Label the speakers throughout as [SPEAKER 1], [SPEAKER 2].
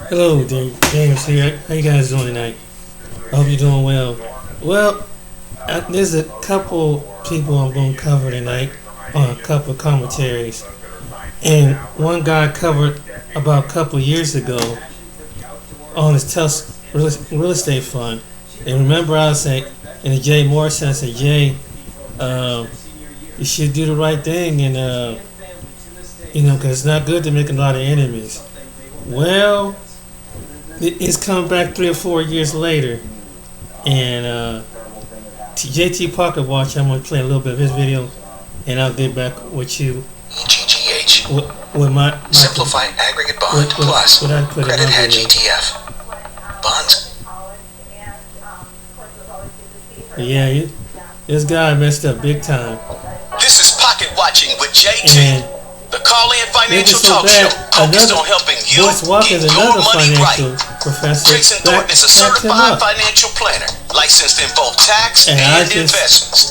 [SPEAKER 1] Hello, James here. How you guys doing tonight? I hope you're doing well. Well, there's a couple people I'm going to cover tonight on a couple of commentaries. And one guy covered about a couple of years ago on his Tusk real estate fund. And remember I was saying, in the Jay Morrison, I said, Jay, you should do the right thing and, because it's not good to make a lot of enemies. Well, it's come back 3 or 4 years later, and JT Pocket Watch, I'm going to play a little bit of his video, and I'll get back with you.
[SPEAKER 2] GGH.
[SPEAKER 1] With my
[SPEAKER 2] Simplified Aggregate Bond Plus.
[SPEAKER 1] What I put
[SPEAKER 2] Credit
[SPEAKER 1] in my
[SPEAKER 2] Hedge
[SPEAKER 1] video.
[SPEAKER 2] ETF. Bonds.
[SPEAKER 1] Yeah, this guy messed up big time.
[SPEAKER 2] This is Pocket Watching with JT.
[SPEAKER 1] And
[SPEAKER 2] the call-in financial
[SPEAKER 1] so
[SPEAKER 2] talk show
[SPEAKER 1] bad.
[SPEAKER 2] focused on helping you
[SPEAKER 1] Boyce Walker's
[SPEAKER 2] get your
[SPEAKER 1] another
[SPEAKER 2] money
[SPEAKER 1] financial
[SPEAKER 2] right.
[SPEAKER 1] professor.
[SPEAKER 2] Jason Thornton is a
[SPEAKER 1] backed him
[SPEAKER 2] certified
[SPEAKER 1] up.
[SPEAKER 2] financial planner, licensed in both tax
[SPEAKER 1] And
[SPEAKER 2] and investments.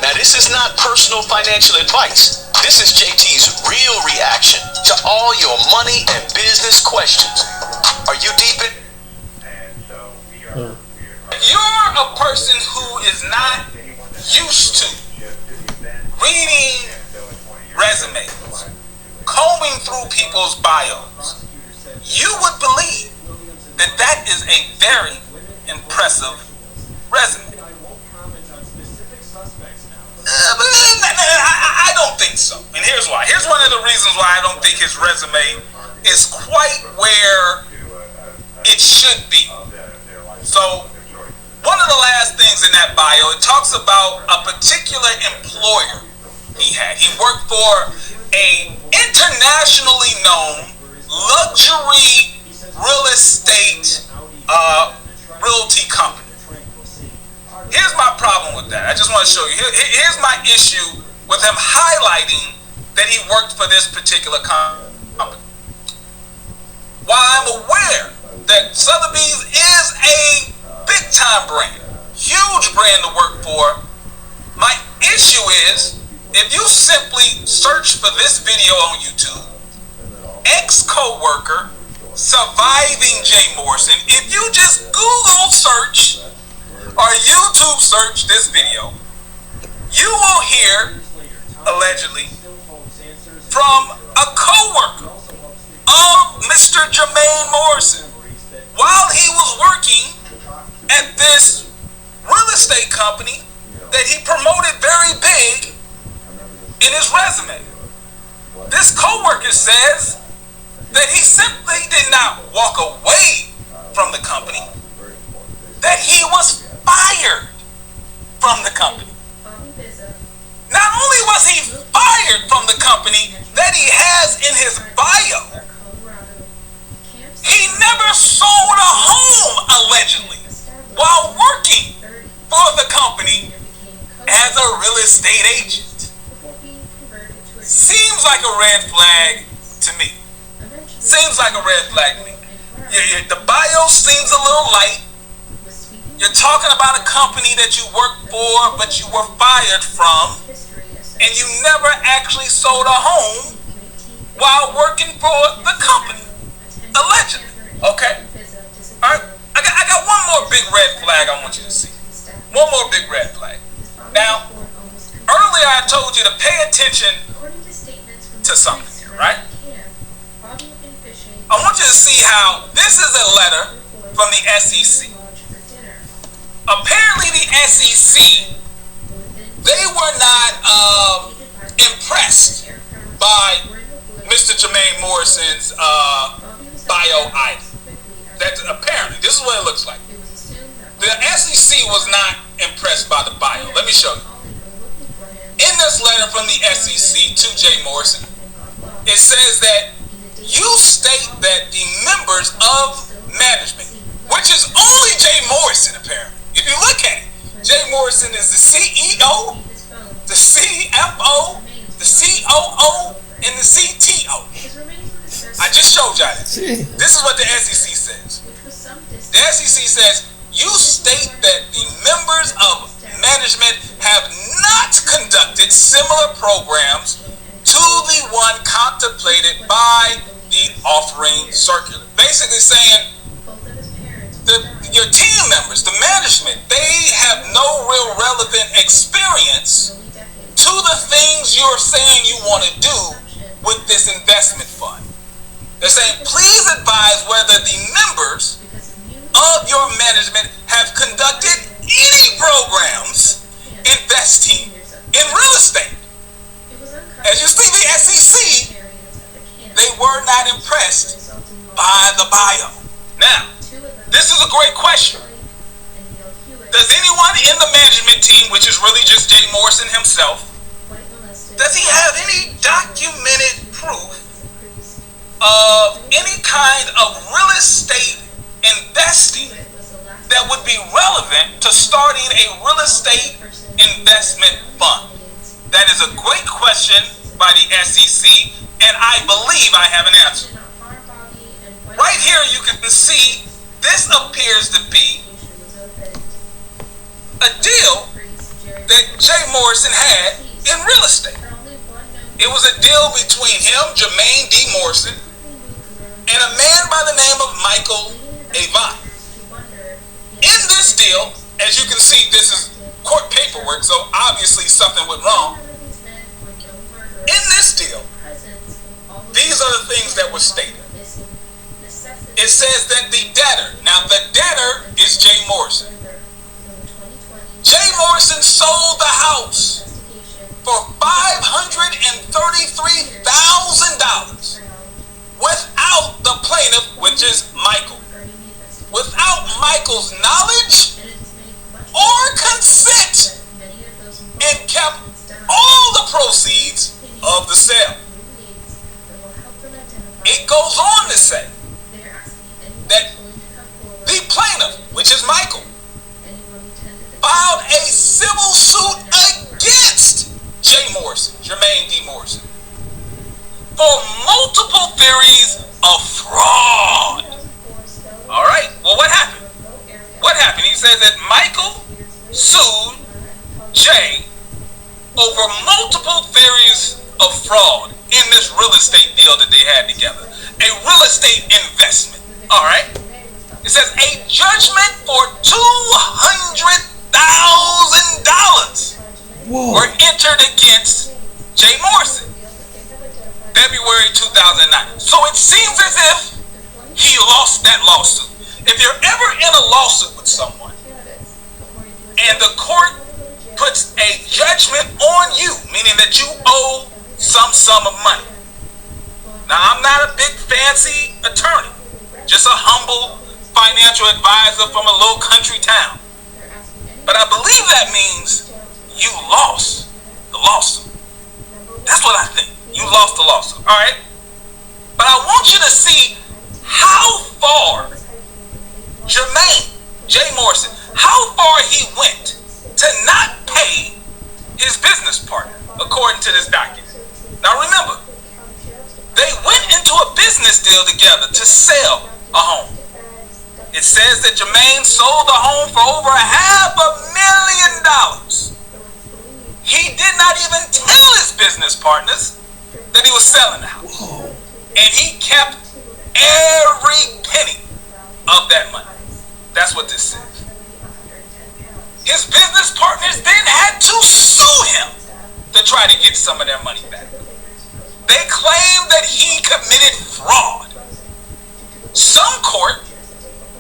[SPEAKER 2] Now, this is not personal financial advice. This is JT's real reaction to all your money and business questions. Are you deep in?
[SPEAKER 3] You're a person who is not used to reading resumes, combing through people's bios. You would believe that that is a very impressive resume. I don't think so. And here's why. Here's one of the reasons why I don't think his resume is quite where it should be. So, one of the last things in that bio, it talks about a particular employer he had. He worked for a internationally known luxury real estate realty company. Here's my problem with that. I just want to show you. Here's my issue with him highlighting that he worked for this particular company. While I'm aware that Sotheby's is a big-time brand, huge brand to work for, my issue is if you simply search for this video on YouTube, ex-co-worker surviving Jay Morrison, if you just Google search or YouTube search this video, you will hear, allegedly, from a co-worker of Mr. Jermaine Morrison while he was working at this real estate company that he promoted very big in his resume. This co-worker says that he simply did not walk away from the company, that he was fired from the company. Not only was he fired from the company that he has in his bio, he never sold a home, allegedly, while working for the company as a real estate agent. Seems like a red flag to me. Seems like a red flag to me. The bio seems a little light. You're talking about a company that you worked for, but you were fired from, and you never actually sold a home while working for the company, allegedly. Okay? All right. I got one more big red flag I want you to see. One more big red flag. Now, earlier I told you to pay attention to something here, right? I want you to see how this is a letter from the SEC. Apparently the SEC, they were not impressed by Mr. Jermaine Morrison's bio either. That's apparently, this is what it looks like. The SEC was not impressed by the bio. Let me show you. In this letter from the SEC to Jay Morrison, it says that you state that the members of management, which is only Jay Morrison apparently. If you look at it, Jay Morrison is the CEO, the CFO, the COO, and the CTO. I just showed y'all this. This is what the SEC says. The SEC says, you state that the members of management have not conducted similar programs to the one contemplated by the offering circular. Basically saying your team members, the management, they have no real relevant experience to the things you're saying you want to do with this investment fund. They're saying, please advise whether the members of your management have conducted any programs investing in real estate. As you see, the SEC, they were not impressed by the bio. Now, this is a great question. Does anyone in the management team, which is really just Jay Morrison himself, does he have any documented proof of any kind of real estate investing that would be relevant to starting a real estate investment fund? That is a great question by the SEC, and I believe I have an answer. Right here you can see this appears to be a deal that Jay Morrison had in real estate. It was a deal between him, Jermaine D. Morrison, and a man by the name of Michael Avon. In this deal, as you can see, this is court paperwork, so obviously something went wrong. In this deal, these are the things that were stated. It says that the debtor, now the debtor is Jay Morrison. Jay Morrison sold the house for $533,000 without the plaintiff, which is Michael. Without Michael's knowledge or consent, and kept all the proceeds of the sale. It goes on to say that the plaintiff, which is Michael, filed a civil suit against Jay Morrison, Jermaine D. Morrison, for multiple theories of fraud. All right, well, what happened? What happened? He says that Michael sued Jay over multiple theories of fraud in this real estate deal that they had together. A real estate investment. All right. It says a judgment for $200,000 were entered against Jay Morrison, February 2009. So it seems as if he lost that lawsuit. If you're ever in a lawsuit with someone and the court puts a judgment on you, meaning that you owe some sum of money. Now, I'm not a big fancy attorney, just a humble financial advisor from a little country town. But I believe that means you lost the lawsuit. That's what I think. You lost the lawsuit, all right? But I want you to see how far Jermaine, Jay Morrison, how far he went to not pay his business partner, according to this document. Now remember, they went into a business deal together to sell a home. It says that Jermaine sold the home for over $500,000. He did not even tell his business partners that he was selling the house. And he kept every penny of that money. That's what this says. His business partners then had to sue him to try to get some of their money back. They claimed that he committed fraud. Some court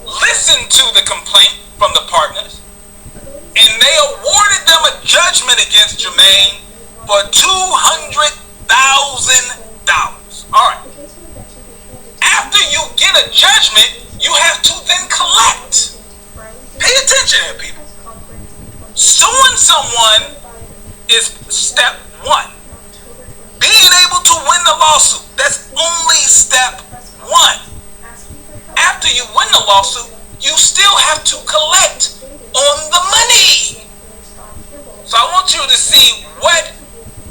[SPEAKER 3] listened to the complaint from the partners, and they awarded them a judgment against Jermaine for $200,000. All right. After you get a judgment, you have to then collect. Pay attention here, people. Suing someone is step one. Being able to win the lawsuit, that's only step one. After you win the lawsuit, you still have to collect on the money. So I want you to see what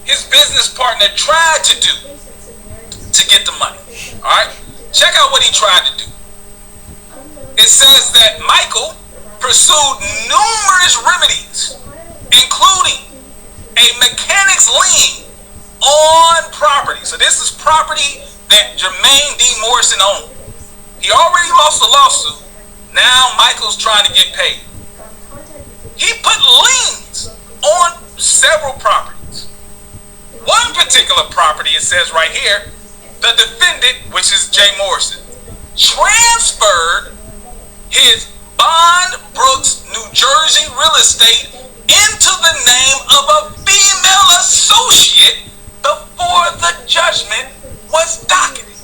[SPEAKER 3] his business partner tried to do to get the money. All right? Check out what he tried to do. It says that Michael pursued numerous remedies, including a mechanic's lien on property. So this is property that Jermaine D. Morrison owned. He already lost the lawsuit. Now Michael's trying to get paid. He put liens on several properties. One particular property, it says right here, the defendant, which is Jay Morrison, transferred his Bond Brooks, New Jersey real estate into the name of a female associate before the judgment was docketed.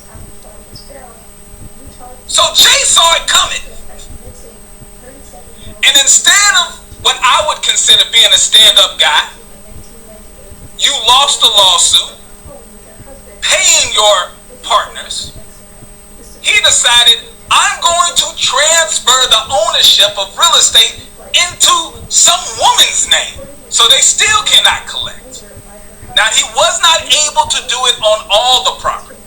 [SPEAKER 3] So Jay saw it coming. And instead of what I would consider being a stand-up guy, you lost the lawsuit, paying your partners, he decided, I'm going to transfer the ownership of real estate into some woman's name, so they still cannot collect. Now, he was not able to do it on all the property.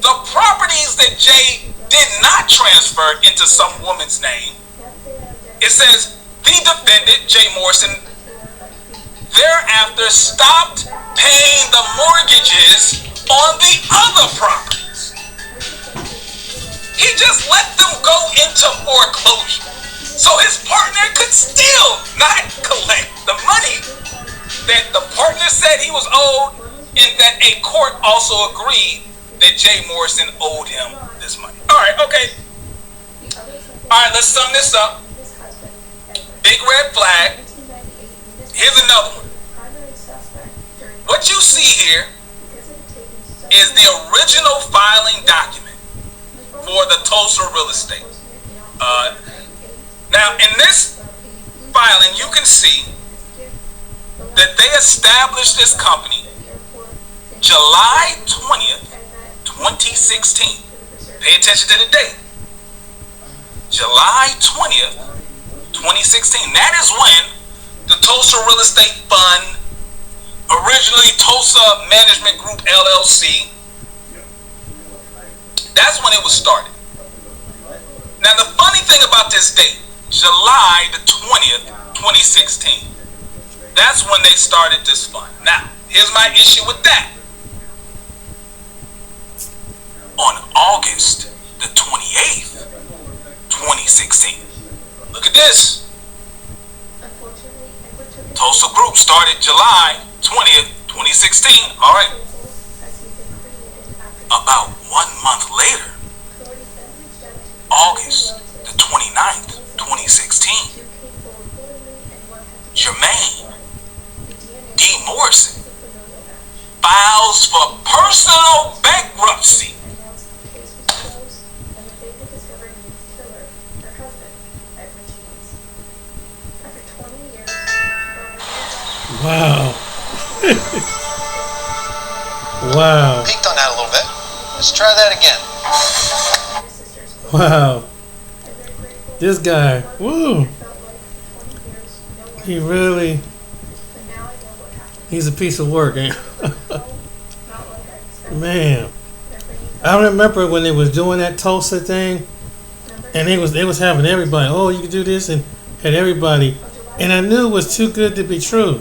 [SPEAKER 3] The properties that Jay did not transfer into some woman's name, it says the defendant, Jay Morrison, thereafter stopped paying the mortgages on the other properties. He just let them go into foreclosure, so his partner could still not collect the money that the partner said he was owed, and that a court also agreed that Jay Morrison owed him this money. All right, okay. All right, let's sum this up. Big red flag. Here's another one. What you see here is the original filing document for the Tulsa real estate. Now, in this filing, you can see that they established this company July 20th, 2016. Pay attention to the date. July 20th, 2016. That is when the Tulsa Real Estate Fund, originally Tulsa Management Group LLC, that's when it was started. Now, the funny thing about this date, July the 20th, 2016, that's when they started this fund. Now, here's my issue with that. On August the 28th, 2016, look at this. Tulsa Group started July 20th, 2016. All right. About 1 month later, August the 29th, 2016, Jermaine D. Morrison files for personal bankruptcy.
[SPEAKER 1] Wow. Wow.
[SPEAKER 2] Peaked on that a little bit. Let's try that again.
[SPEAKER 1] Wow. This guy, woo. He really, he's a piece of work, ain't man. I remember when they was doing that Tulsa thing, and they was having everybody, oh, you can do this, and had everybody, and I knew it was too good to be true,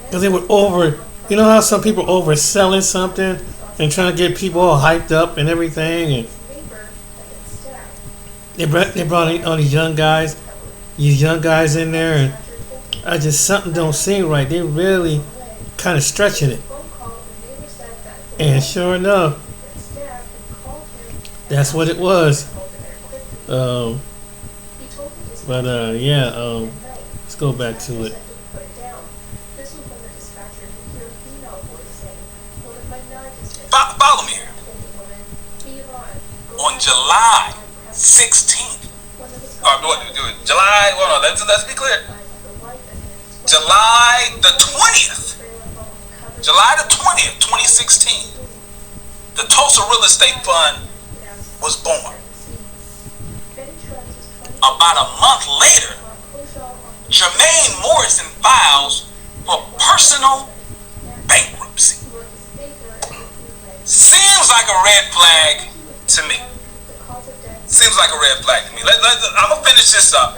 [SPEAKER 1] because they were over. You know how some people overselling something and trying to get people all hyped up and everything, and they brought all these young guys in there, and I just, something don't seem right. They really kind of stretching it, and sure enough, that's what it was. Let's go back to it.
[SPEAKER 3] Follow me here. On July 16th, July, hold on, let's be clear. July the 20th, 2016, the Tulsa Real Estate Fund was born. About a month later, Jermaine Morrison files for personal bankruptcy. Seems like a red flag to me. Seems like a red flag to me. I'm going to finish this up,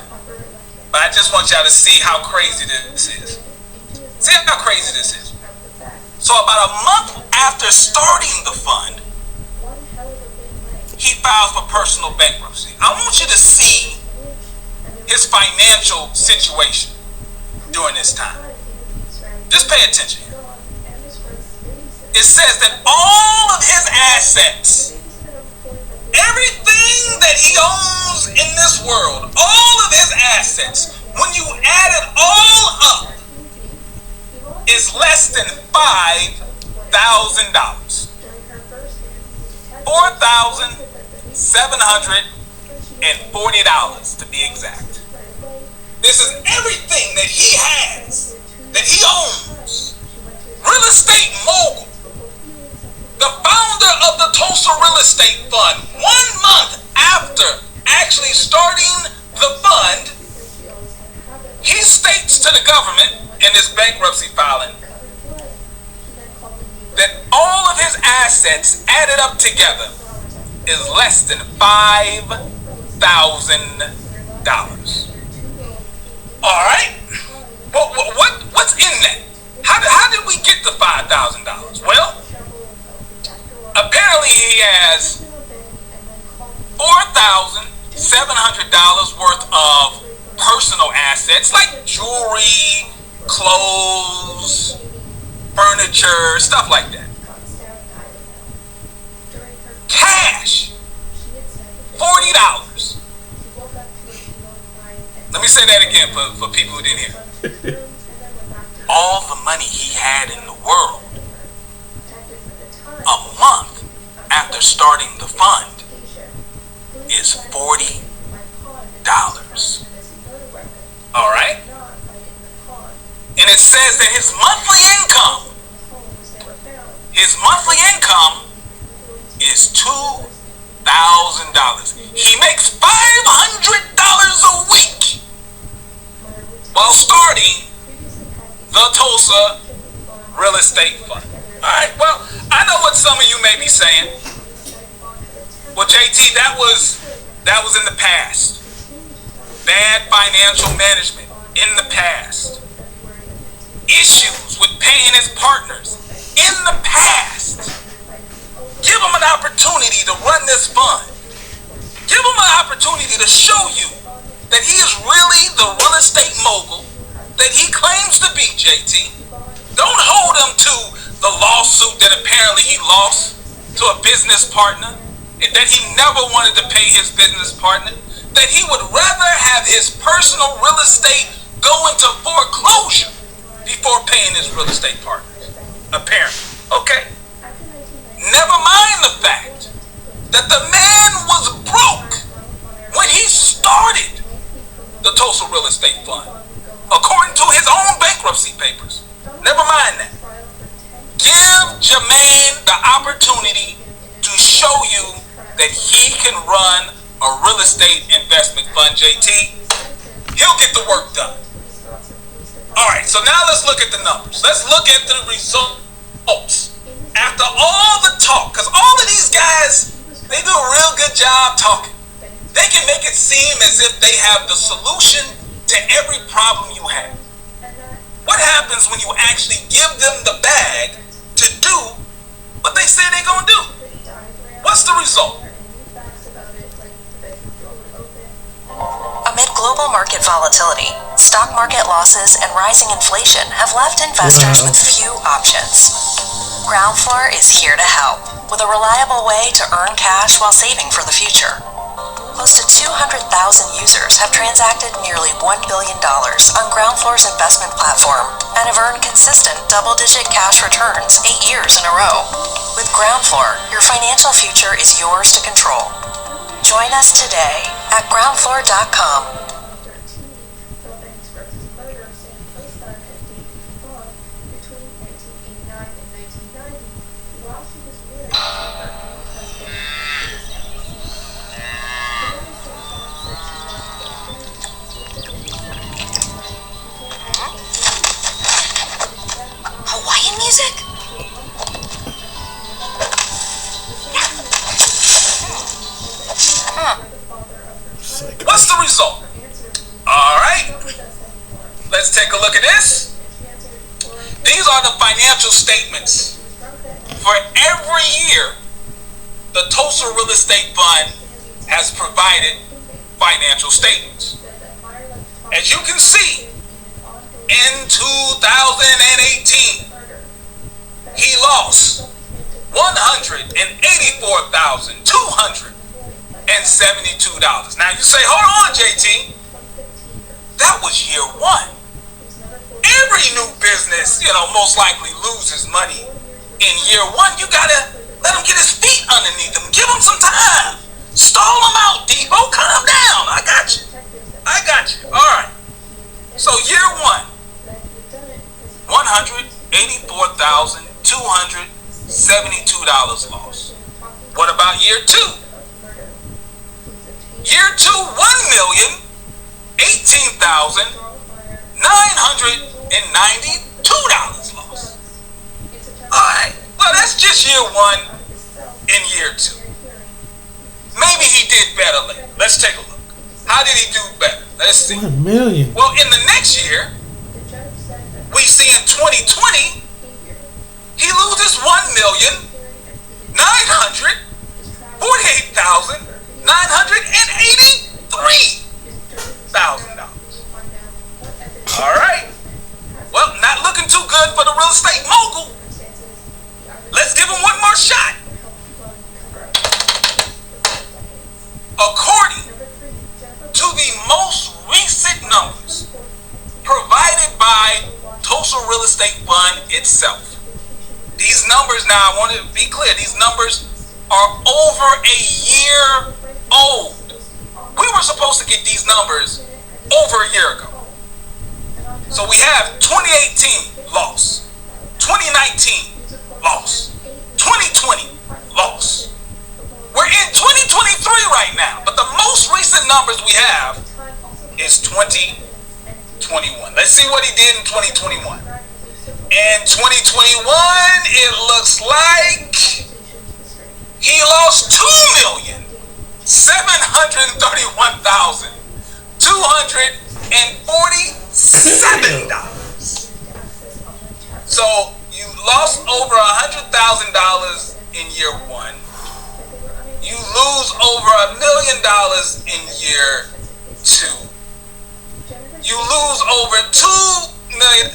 [SPEAKER 3] but I just want y'all to see how crazy this is. See how crazy this is. So about a month after starting the fund, he files for personal bankruptcy. I want you to see his financial situation during this time. Just pay attention here. It says that all of his assets, everything that he owns in this world, all of his assets, when you add it all up, is less than $5,000. $4,740 to be exact. This is everything that he has, that he owns. Real estate mogul, the founder of the Tulsa Real Estate Fund, 1 month after actually starting the fund, he states to the government in this bankruptcy filing that all of his assets added up together is less than $5,000. All right? What's in that? How did we get the $5,000? Well, apparently he has $4,700 worth of personal assets like jewelry, clothes, furniture, stuff like that. Cash, $40. Let me say that again for people who didn't hear. All the money he had in the world a month after starting the fund is $40. All right? And it says that his monthly income is $2,000. He makes $500 a week while starting the Tulsa Real Estate Fund. All right, well, I know what some of you may be saying. Well, JT, that was in the past. Bad financial management in the past. Issues with paying his partners in the past. Give him an opportunity to run this fund. Give him an opportunity to show you that he is really the real estate mogul that he claims to be, JT. Don't hold him to the lawsuit that apparently he lost to a business partner, and that he never wanted to pay his business partner, that he would rather have his personal real estate go into foreclosure before paying his real estate partners, apparently. Okay? Never mind the fact that the man was broke when he started the Tulsa Real Estate Fund, according to his own bankruptcy papers. Never mind that. Give Jermaine the opportunity to show you that he can run a real estate investment fund, JT. He'll get the work done. All right, so now let's look at the numbers. Let's look at the results. After all the talk, because all of these guys, they do a real good job talking. They can make it seem as if they have the solution to every problem you have. What happens when you actually give them the bag to do what they say they're going to do? What's the result?
[SPEAKER 4] Amid global market volatility, stock market losses, and rising inflation have left investors with few options. Ground Floor is here to help, with a reliable way to earn cash while saving for the future. Close to 200,000 users have transacted nearly $1 billion on Ground Floor's investment platform and have earned consistent double-digit cash returns 8 years in a row. With Ground Floor, your financial future is yours to control. Join us today at groundfloor.com. Hawaiian music?
[SPEAKER 3] What's the result? these are the financial statements for every year the Tulsa Real Estate Fund has provided financial statements. As you can see, in 2018, he lost $184,272. Now you say, hold on, JT, that was year one. Every new business, most likely loses money in year one. You gotta let him get his feet underneath him. Give him some time. Stall him out, Debo. Calm down. I got you. All right. So year one, $184,272 loss. What about year two? Year two, $1,018,992 loss. Alright, well that's just year one and year two. Maybe he did better later. Let's take a look. How did he do better? Let's see.
[SPEAKER 1] 1 million.
[SPEAKER 3] Well, in the next year, we see in 2020, he loses $1,948,983,000. All right. Well, not looking too good for the real estate mogul. Let's give him one more shot. According to the most recent numbers provided by Tulsa Real Estate Fund itself, these numbers, now I want to be clear, these numbers are over a year old. We were supposed to get these numbers over a year ago. So we have 2018 loss, 2019 loss, 2020 loss. We're in 2023 right now, but the most recent numbers we have is 2021. Let's see what he did in 2021. In 2021, it looks like he lost $2,731,247. So you lost over $100,000 in year one. You lose over $1 million in year two. You lose over $2 million.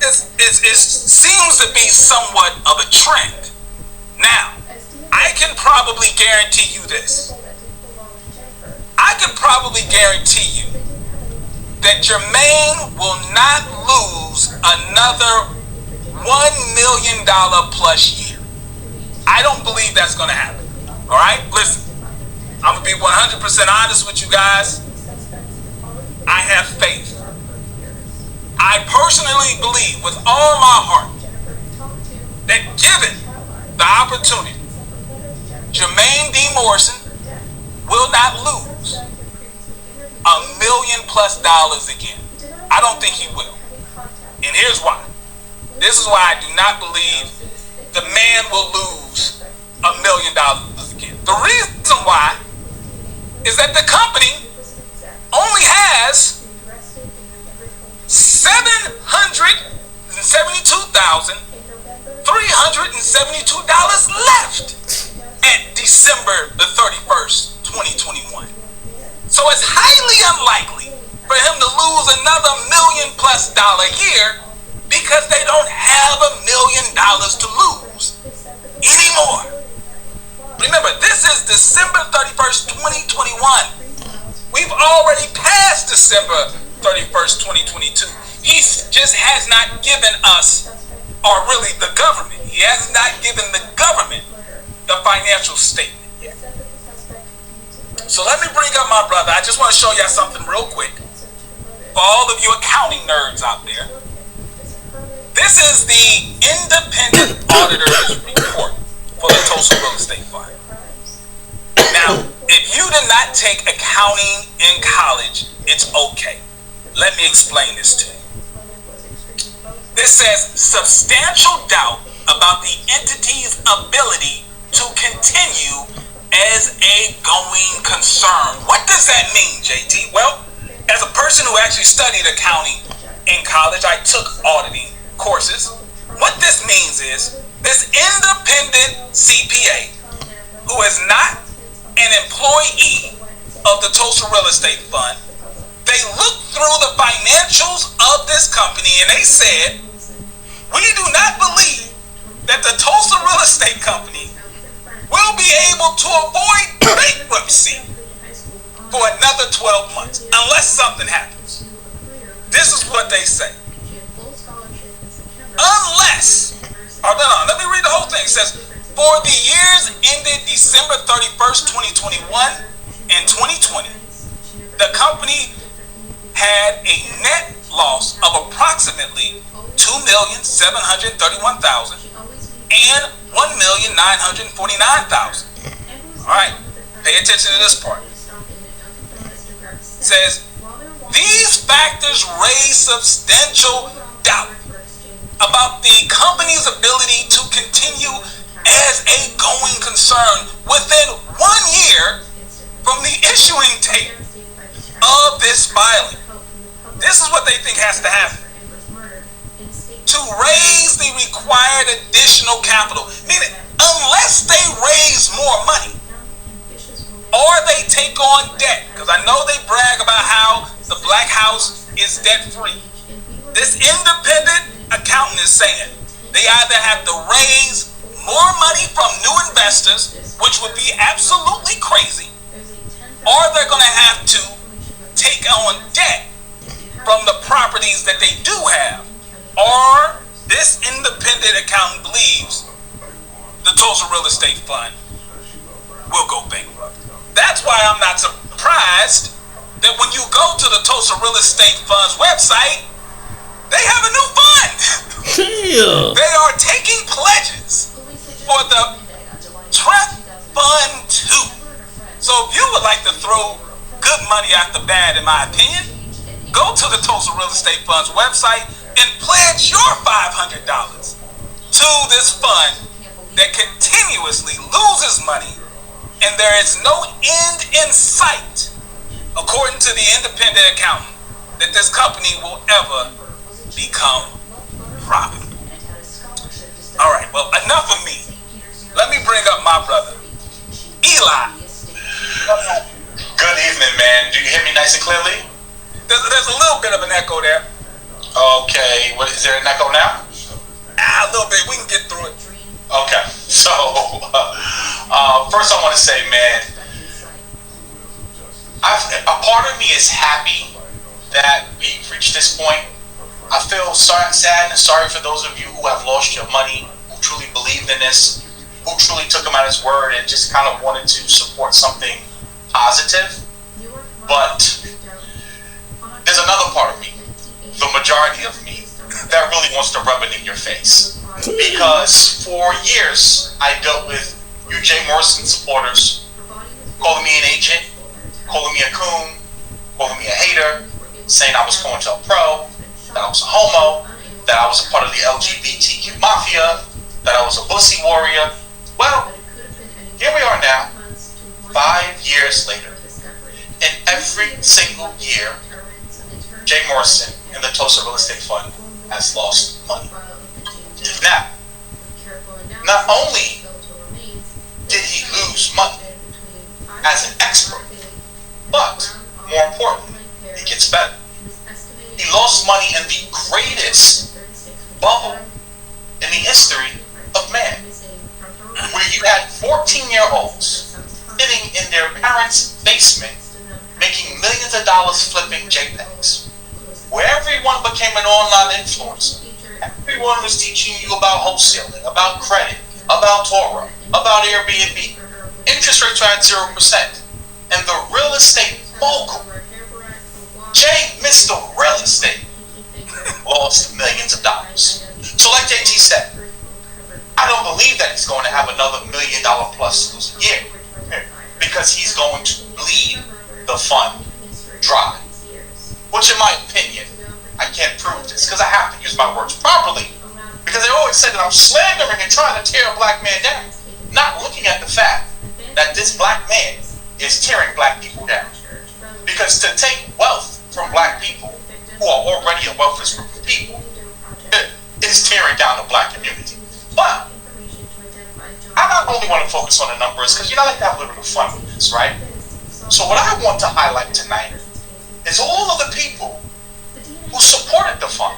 [SPEAKER 3] It seems to be somewhat of a trend. Now, I can probably guarantee you this. I can probably guarantee you that Jermaine will not lose another $1 million plus year. I don't believe that's going to happen. All right? Listen, I'm going to be 100% honest with you guys. I have faith. I personally believe with all my heart that given the opportunity, Jermaine D. Morrison will not lose $1 million+ again. I don't think he will. And here's why. This is why I do not believe the man will lose $1 million again. The reason why is that the company only has $772,372 left at December the 31st, 2021. So it's highly unlikely for him to lose another $1 million+ year because they don't have $1 million to lose anymore. Remember, this is December 31st, 2021. We've already passed December 31st, 2022. He just has not given us, or really the government, he has not given the government the financial statement yet. So let me bring up my brother. I just want to show y'all something real quick. For all of you accounting nerds out there, this is the independent auditor's report for the Tulsa Real Estate Fund. Now, if you did not take accounting in college, it's okay. Let me explain this to you. This says substantial doubt about the entity's ability to continue as a going concern. What does that mean, JT? Well, as a person who actually studied accounting in college, I took auditing courses. What this means is this independent CPA, who is not an employee of the Tulsa Real Estate Fund, they looked through the financials of this company and they said, we do not believe that the Tulsa Real Estate Company will be able to avoid bankruptcy for another 12 months unless something happens. This is what they say. Unless, let me read the whole thing. It says, for the years ended December 31st, 2021 and 2020, the company had a net loss of approximately $2,731,000 and $1,949,000. All right, pay attention to this part. It says, these factors raise substantial doubt about the company's ability to continue as a going concern within 1 year from the issuing date of this filing. This is what they think has to happen. To raise the required additional capital, meaning unless they raise more money or they take on debt, because I know they brag about how the Black House is debt free. This independent accountant is saying they either have to raise more money from new investors, which would be absolutely crazy, or they're going to have to take on debt from the properties that they do have, or this independent accountant believes the Tulsa Real Estate Fund will go bankrupt. That's why I'm not surprised that when you go to the Tulsa Real Estate Fund's website, they have a new fund.
[SPEAKER 1] Yeah.
[SPEAKER 3] They are taking pledges for the Trust Fund 2. So if you would like to throw good money after bad, in my opinion, go to the Tulsa Real Estate Fund's website and pledge your $500 to this fund that continuously loses money and there is no end in sight, according to the independent accountant, that this company will ever become profitable. All right, well, enough of me. Let me bring up my brother, Eli.
[SPEAKER 5] Good evening, man. Do you hear me nice and clearly?
[SPEAKER 3] There's a little bit of an echo there.
[SPEAKER 5] Okay, what is there an echo now?
[SPEAKER 3] A little bit. We can get through it.
[SPEAKER 5] Okay, so first I want to say, man, a part of me is happy that we've reached this point. I feel sad and sorry for those of you who have lost your money, who truly believed in this, who truly took him at his word and just kind of wanted to support something positive. But there's another part of me, the majority of me, that really wants to rub it in your face. Because for years, I dealt with you Morrison supporters calling me an agent, calling me a coon, calling me a hater, saying I was going to a pro, that I was a homo, that I was a part of the LGBTQ mafia, that I was a pussy warrior. Well, here we are now, 5 years later, and every single year, Jay Morrison and the Tulsa Real Estate Fund has lost money. Now, not only did he lose money as an expert, but more importantly, it gets better. He lost money in the greatest bubble in the history of man, where you had 14-year-olds sitting in their parents' basement making millions of dollars flipping JPEGs, where everyone became an online influencer. Everyone was teaching you about wholesaling, about credit, about Torah, about Airbnb. Interest rates were at 0%. And the real estate mogul, Jay, Mr. Real Estate, lost millions of dollars. So like JT said, I don't believe that he's going to have another $1 million plus lose a year, because he's going to bleed the fund dry. Which in my opinion, I can't prove this because I have to use my words properly, because they always say that I'm slandering and trying to tear a black man down, not looking at the fact that this black man is tearing black people down. Because to take wealth from black people who are already a wealthless group of people is tearing down the black community. But I not only want to focus on the numbers, because I like to have a little bit of fun with this, right? So what I want to highlight tonight is all of the people who supported the fund,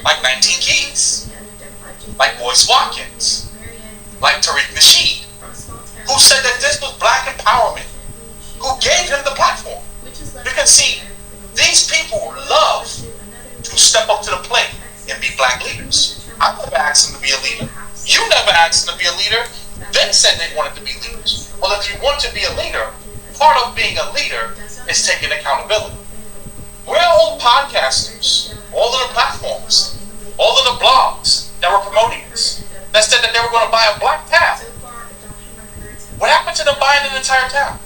[SPEAKER 5] like 19 Keys, like Boyce Watkins, like Tariq Nasheed, who said that this was black empowerment, who gave him the platform. Because see, these people love to step up to the plate and be black leaders. I never asked them to be a leader. You never asked them to be a leader. They said they wanted to be leaders. Well, if you want to be a leader, part of being a leader is taking accountability. We're all podcasters, all of the platforms, all of the blogs that were promoting this, that said that they were going to buy a black town. What happened to them buying an entire town?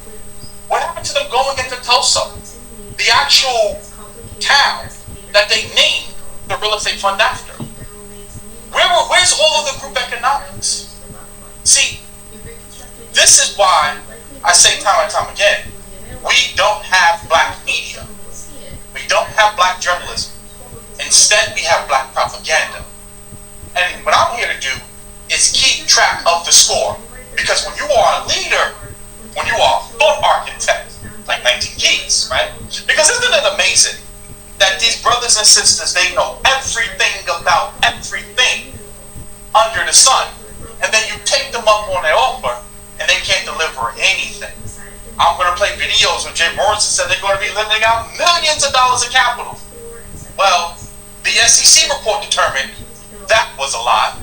[SPEAKER 5] What happened to them going into Tulsa, the actual town that they named the real estate fund after? Where's all of the group economics? See, this is why I say time and time again, we don't have black media. We don't have black journalism. Instead, we have black propaganda. And what I'm here to do is keep track of the score. Because when you are a leader, when you are a thought architect, like 19 Keys, right? Because isn't it amazing that these brothers and sisters, they know everything about everything under the sun, and then you take them up on their offer, and they can't deliver anything. I'm going to play videos where Jay Morrison said they're going to be lending out millions of dollars of capital. Well, the SEC report determined that was a lie.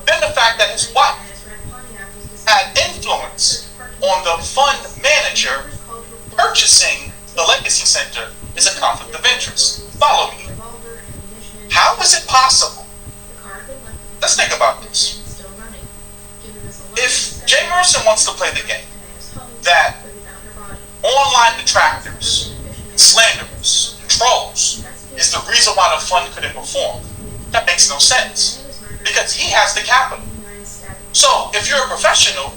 [SPEAKER 5] Then the fact that his wife had influence on the fund manager purchasing the Legacy Center is a conflict of interest. Follow me. How is it possible? Let's think about this. If Jay Morrison wants to play the game that online detractors, and slanderers, and trolls is the reason why the fund couldn't perform, that makes no sense. Because he has the capital. So if you're a professional,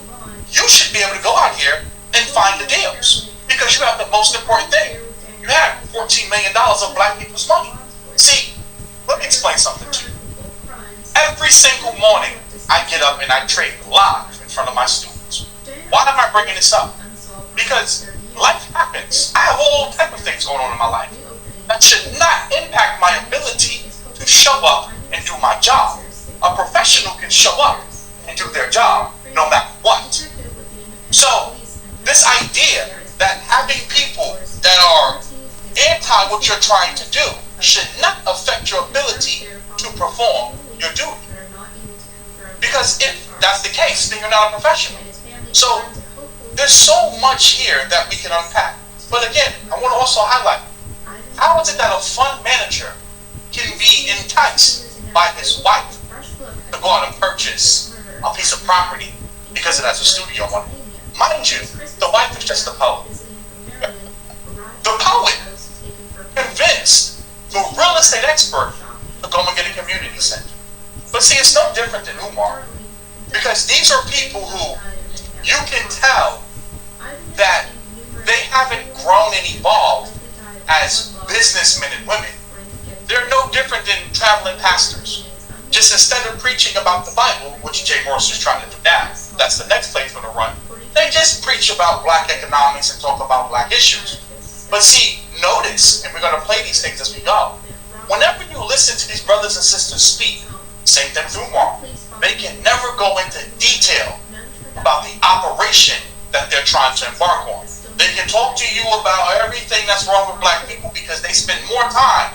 [SPEAKER 5] you should be able to go out here and find the deals. Because you have the most important thing. You have $14 million of black people's money. See, let me explain something to you. Every single morning, I get up and I trade live in front of my students. Why am I bringing this up? Because life happens. I have all type of things going on in my life. That should not impact my ability to show up and do my job. A professional can show up and do their job no matter what. So, this idea that having people that are anti what you're trying to do should not affect your ability to perform your duty. Because if that's the case, then you're not a professional. So, there's so much here that we can unpack. But again, I want to also highlight, how is it that a fund manager can be enticed by his wife to go out and purchase a piece of property because it has a studio on it? Mind you, the wife is just a poet. The poet convinced the real estate expert to go and get a community center. But see, it's no different than Umar. Because these are people who you can tell that they haven't grown and evolved as businessmen and women. They're no different than traveling pastors. Just instead of preaching about the Bible, which Jay Morrison is trying to do now, that's the next place for the run, they just preach about black economics and talk about black issues. But see, notice, and we're going to play these things as we go, whenever you listen to these brothers and sisters speak, same thing with Umar, they can never go into detail about the operation that they're trying to embark on. They can talk to you about everything that's wrong with black people because they spend more time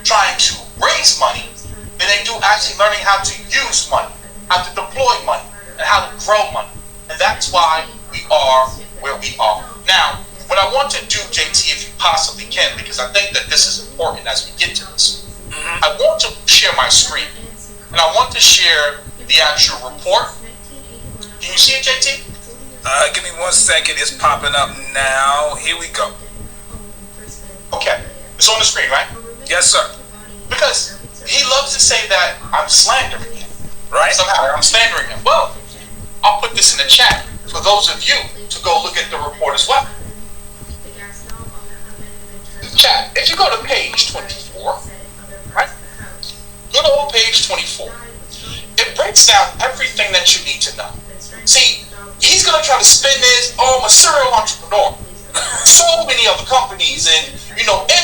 [SPEAKER 5] trying to raise money than they do actually learning how to use money, how to deploy money, and how to grow money. And that's why we are where we are. Now, what I want to do, JT, if you possibly can, because I think that this is important as we get to this, I want to share my screen. And I want to share the actual report. Can you see it, JT?
[SPEAKER 3] Give me 1 second. It's popping up now. Here we go.
[SPEAKER 5] Okay. It's on the screen, right?
[SPEAKER 3] Yes, sir.
[SPEAKER 5] Because he loves to say that I'm slandering him.
[SPEAKER 3] Right.
[SPEAKER 5] Somehow I'm slandering him. Well, I'll put this in the chat for those of you to go look at the report as well. Chat, if you go to page 24, right? Good go to page 24. It breaks down everything that you need to know. See, he's going to try to spin this, oh, I'm a serial entrepreneur. So many other companies and,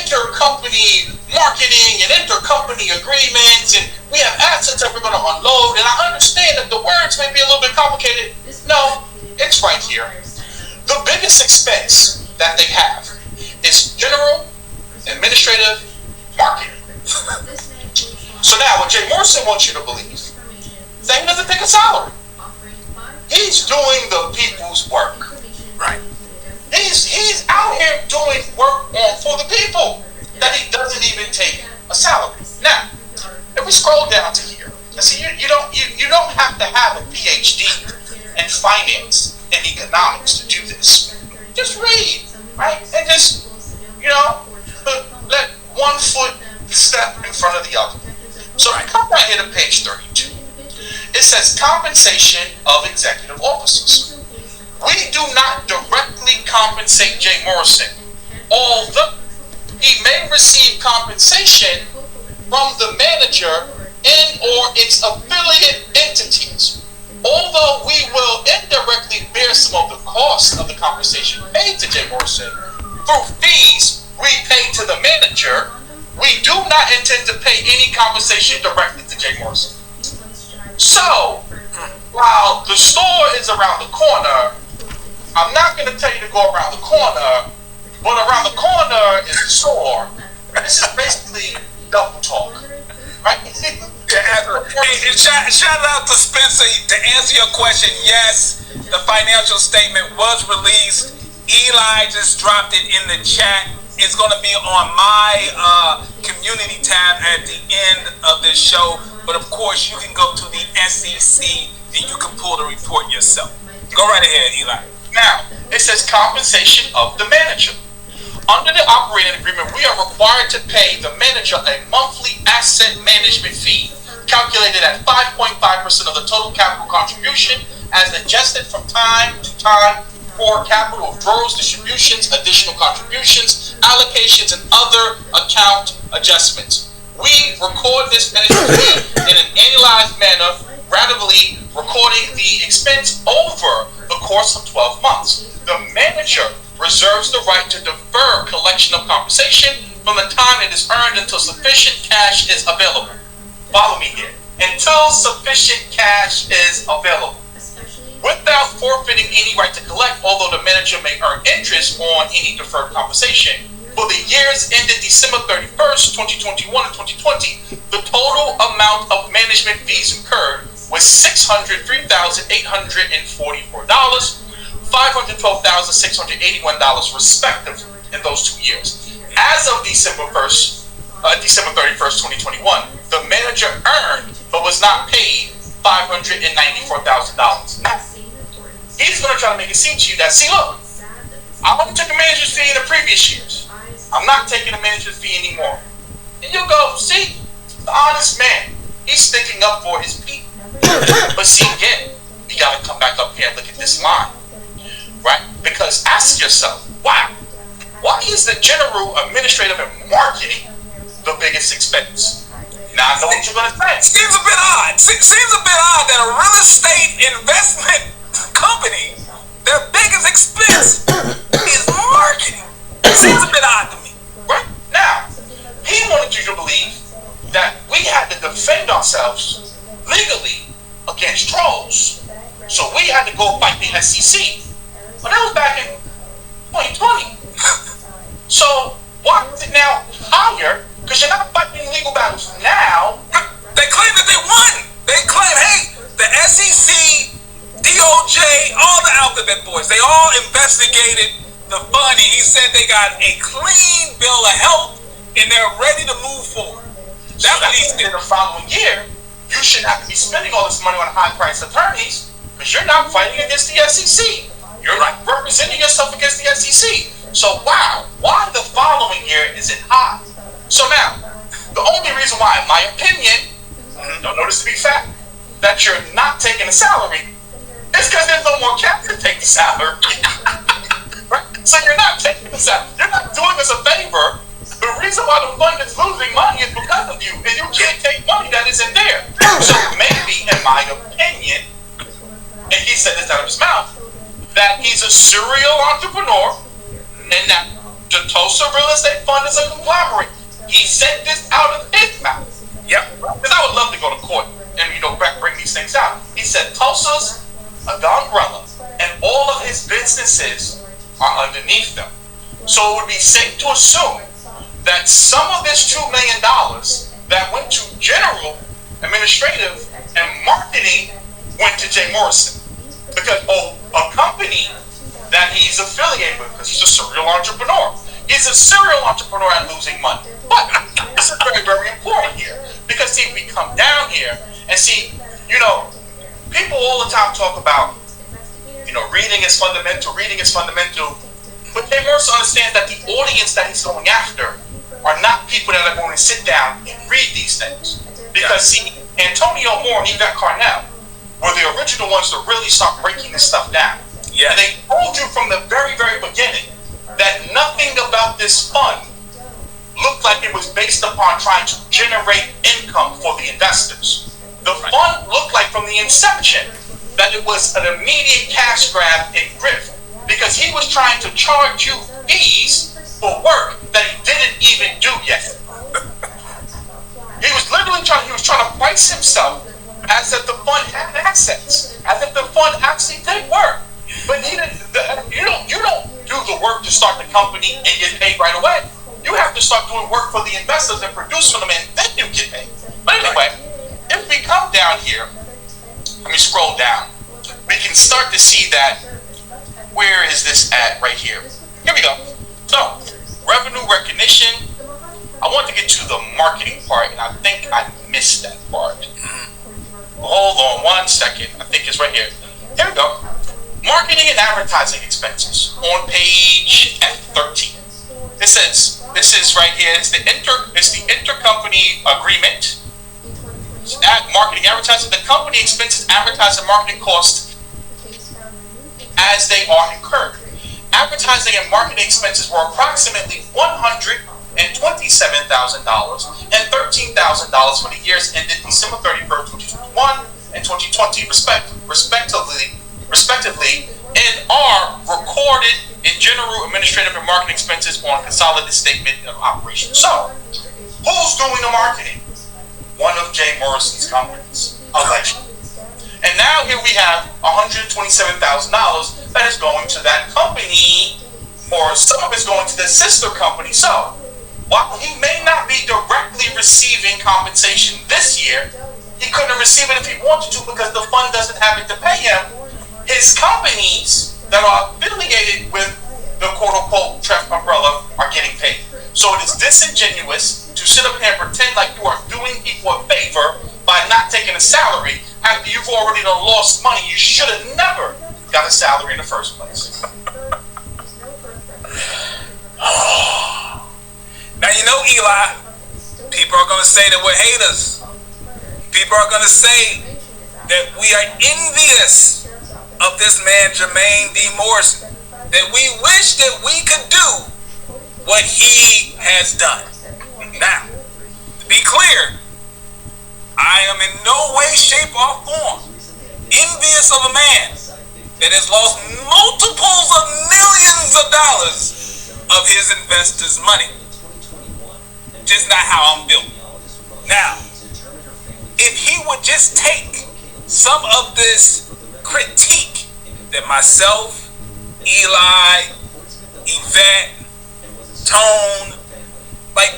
[SPEAKER 5] intercompany marketing and intercompany agreements, and we have assets that we're going to unload. And I understand that the words may be a little bit complicated. No, it's right here. The biggest expense that they have is general, administrative, marketing. So now, what Jay Morrison wants you to believe, that he doesn't take a salary. He's doing the people's work. Right. He's out here doing work for the people that he doesn't even take a salary. Now, if we scroll down to here, see, you don't have to have a PhD in finance and economics to do this. Just read, right? And just, let one foot step in front of the other. So if we come down here to page 32, it says compensation of executive officers. We do not directly compensate Jay Morrison, although he may receive compensation from the manager and or its affiliate entities. Although we will indirectly bear some of the cost of the compensation paid to Jay Morrison through fees we pay to the manager, we do not intend to pay any compensation directly to Jay Morrison. So, while the store is around the corner, I'm not going to tell you to go around the corner, but around the corner is the store. This is basically double talk, right?
[SPEAKER 3] And shout out to Spencer to answer your question. Yes, the financial statement was released. Eli just dropped it in the chat. It's going to be on my community tab at the end of this show. But of course, you can go to the SEC and you can pull the report yourself. Go right ahead, Eli.
[SPEAKER 5] Now, it says compensation of the manager. Under the operating agreement, we are required to pay the manager a monthly asset management fee, calculated at 5.5% of the total capital contribution, as adjusted from time to time for capital withdrawals, distributions, additional contributions, allocations, and other account adjustments. We record this management fee in an annualized manner, ratably recording the expense over the course of 12 months. The manager reserves the right to defer collection of compensation from the time it is earned until sufficient cash is available. Follow me here. Until sufficient cash is available. Without forfeiting any right to collect, although the manager may earn interest on any deferred compensation. For the years ended December 31st, 2021 and 2020, the total amount of management fees incurred was $603,844, $512,681 respectively in those 2 years. As of December 31st, 2021, the manager earned but was not paid $594,000. Now, he's going to try to make it seem to you that, see, look, I only took a manager's fee in the previous years. I'm not taking a manager's fee anymore. And you'll go, see, the honest man, he's sticking up for his people. But see, again, you got to come back up here and look at this line, right? Because ask yourself, wow, why is the general, administrative, and marketing the biggest expense? Now I know what you're going to say.
[SPEAKER 3] Seems a bit odd. Seems a bit odd that a real estate investment company, their biggest expense is marketing. Seems a bit odd to me.
[SPEAKER 5] Right? Now, he wanted you to believe that we had to defend ourselves legally against trolls. So we had to go fight the SEC. But that was back in 2020. So why is it now higher? Because you're not fighting legal battles now.
[SPEAKER 3] They claim that they won. They claim, hey, the SEC, DOJ, all the alphabet boys, they all investigated the fund. He said they got a clean bill of health and they're ready to move forward.
[SPEAKER 5] That's what he said. In the following year, you shouldn't have to be spending all this money on high-priced attorneys because you're not fighting against the SEC. You're not representing yourself against the SEC. So wow, why the following year is it high? So now, the only reason why, in my opinion, don't know this to be fact, that you're not taking a salary is because there's no more cash to take the salary. Right? So you're not taking the salary. You're not doing us a favor. The reason why the fund is losing money is because of you, and you You can't take money that isn't there. So maybe, in my opinion, and he said this out of his mouth, that he's a serial entrepreneur and that the Tulsa Real Estate Fund is a conglomerate. He said this out of his mouth. Yep. Because I would love to go to court and, bring these things out. He said Tulsa's the umbrella and all of his businesses are underneath them. So it would be safe to assume that some of this $2 million that went to general, administrative, and marketing went to Jay Morrison. Because a company that he's affiliated with, because he's a serial entrepreneur. He's a serial entrepreneur at losing money. But this is very, very important here. Because see, we come down here and see, people all the time talk about, reading is fundamental, But Jay Morrison understands that the audience that he's going after are not people that are going to sit down and read these things. Because see, Antonio Moore and Yvette Carnell were the original ones to really start breaking this stuff down. Yeah. And they told you from the very, very beginning that nothing about this fund looked like it was based upon trying to generate income for the investors. The fund looked like from the inception that it was an immediate cash grab and grift, because he was trying to charge you fees for work that he didn't even do yet. He was literally trying to price himself as if the fund had assets, as if the fund actually did work. But you don't do the work to start the company and get paid right away. You have to start doing work for the investors and produce for them, and then you get paid. But anyway, if we come down here, let me scroll down. We can start to see that. Where is this at right here? Here we go. So, revenue recognition. I want to get to the marketing part, and I think I missed that part. Hold on one second. I think it's right here. Here we go. Marketing and advertising expenses on page F13. This is right here. It's the intercompany agreement. Marketing advertising. The company expenses advertising marketing costs as they are incurred. Advertising and marketing expenses were approximately $127,000 and $13,000 for the years ended December 31st, 2021 and 2020, respectively, and are recorded in general administrative and marketing expenses on consolidated statement of operations. So, who's doing the marketing? One of Jay Morrison's companies, allegedly. And now here we have $127,000 that is going to that company, or some of it's going to the sister company. So, while he may not be directly receiving compensation this year, he couldn't receive it if he wanted to because the fund doesn't have it to pay him. His companies that are affiliated with the quote-unquote Treff umbrella are getting paid. So it is disingenuous to sit up here and pretend like you are doing people a favor by not taking a salary after you've already lost money. You should have never got a salary in the first place.
[SPEAKER 3] Now, Eli, people are going to say that we're haters. People are going to say that we are envious of this man, Jermaine D. Morrison, that we wish that we could do what he has done. Now, to be clear, I am in no way, shape, or form envious of a man that has lost multiples of millions of dollars of his investors' money. Just not how I'm built. Now, if he would just take some of this critique that myself, Eli, Yvette, Tone,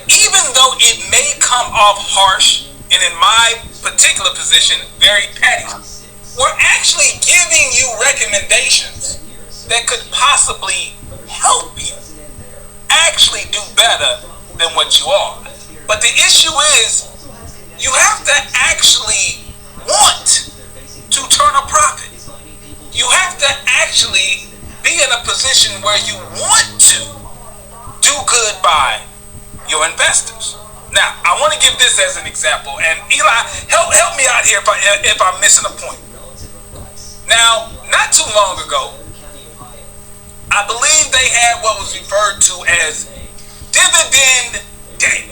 [SPEAKER 3] even though it may come off harsh and in my particular position very petty, we're actually giving you recommendations that could possibly help you actually do better than what you are. But the issue is, you have to actually want to turn a profit. You have to actually be in a position where you want to do good by your investors. Now, I want to give this as an example, and Eli, help me out here if I'm missing a point. Now, not too long ago, I believe they had what was referred to as Dividend Day.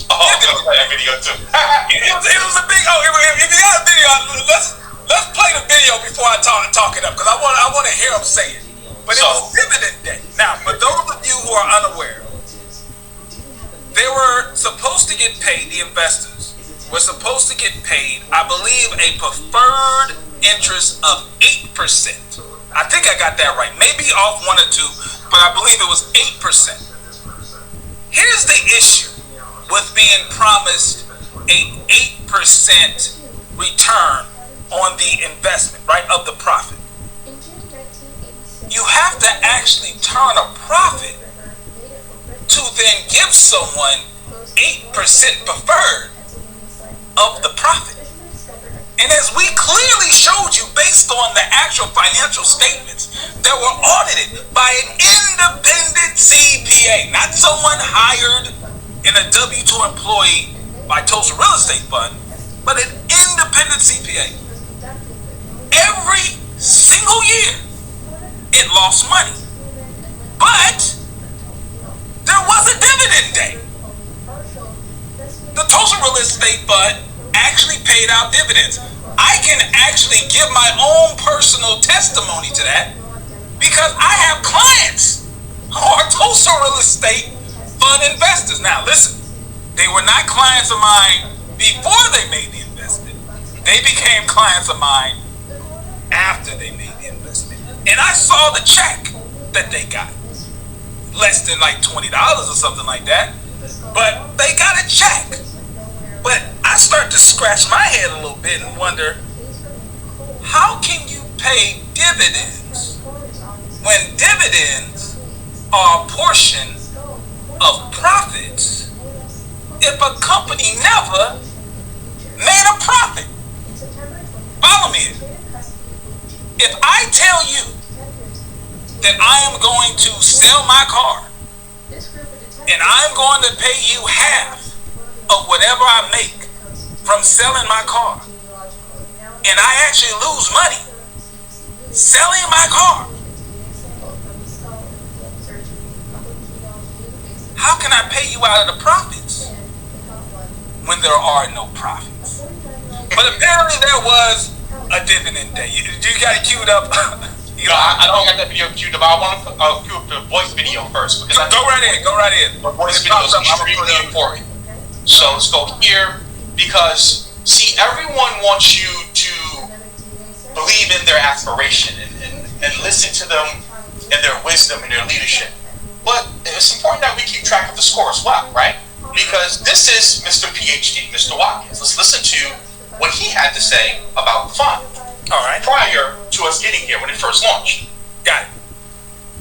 [SPEAKER 5] Oh, I'm gonna play that video too.
[SPEAKER 3] it was a big. Oh, if you got a video, let's play the video before I talk it up because I want to hear him say it. But it was dividend day. Now, for those of you who are unaware, they were supposed to get paid. The investors were supposed to get paid, I believe, a preferred interest of 8%. I think I got that right. Maybe off 1 or 2, but I believe it was 8%. Here's the issue with being promised a 8% return on the investment, right, of the profit. You have to actually turn a profit to then give someone 8% preferred of the profit. And as we clearly showed you based on the actual financial statements that were audited by an independent CPA, not someone hired in a W-2 employee by Tulsa Real Estate Fund, but an independent CPA. Every single year, it lost money. But there was a dividend day. The Tulsa Real Estate Fund actually paid out dividends. I can actually give my own personal testimony to that because I have clients who are Tulsa Real Estate Fund investors. Now listen, they were not clients of mine before they made the investment. They became clients of mine after they made the investment. And I saw the check that they got. Less than like $20 or something like that. But they got a check. But I start to scratch my head a little bit and wonder, how can you pay dividends when dividends are a portion of profits if a company never made a profit? Follow me. If I tell you that I am going to sell my car and I'm going to pay you half of whatever I make from selling my car, and I actually lose money selling my car, how can I pay you out of the profits when there are no profits? But apparently there was a dividend day. You got it queued up.
[SPEAKER 5] I don't got that video queued up. I want to queue up the voice video first because
[SPEAKER 3] go right in.
[SPEAKER 5] The voice video is extremely important. So let's go here because see, everyone wants you to believe in their aspiration and listen to them and their wisdom and their leadership. But it's important that we keep track of the score as well, right? Because this is Mr. PhD, Mr. Watkins. Let's listen to what he had to say about the fund.
[SPEAKER 3] All right.
[SPEAKER 5] Prior to us getting here when it first launched.
[SPEAKER 3] Got it.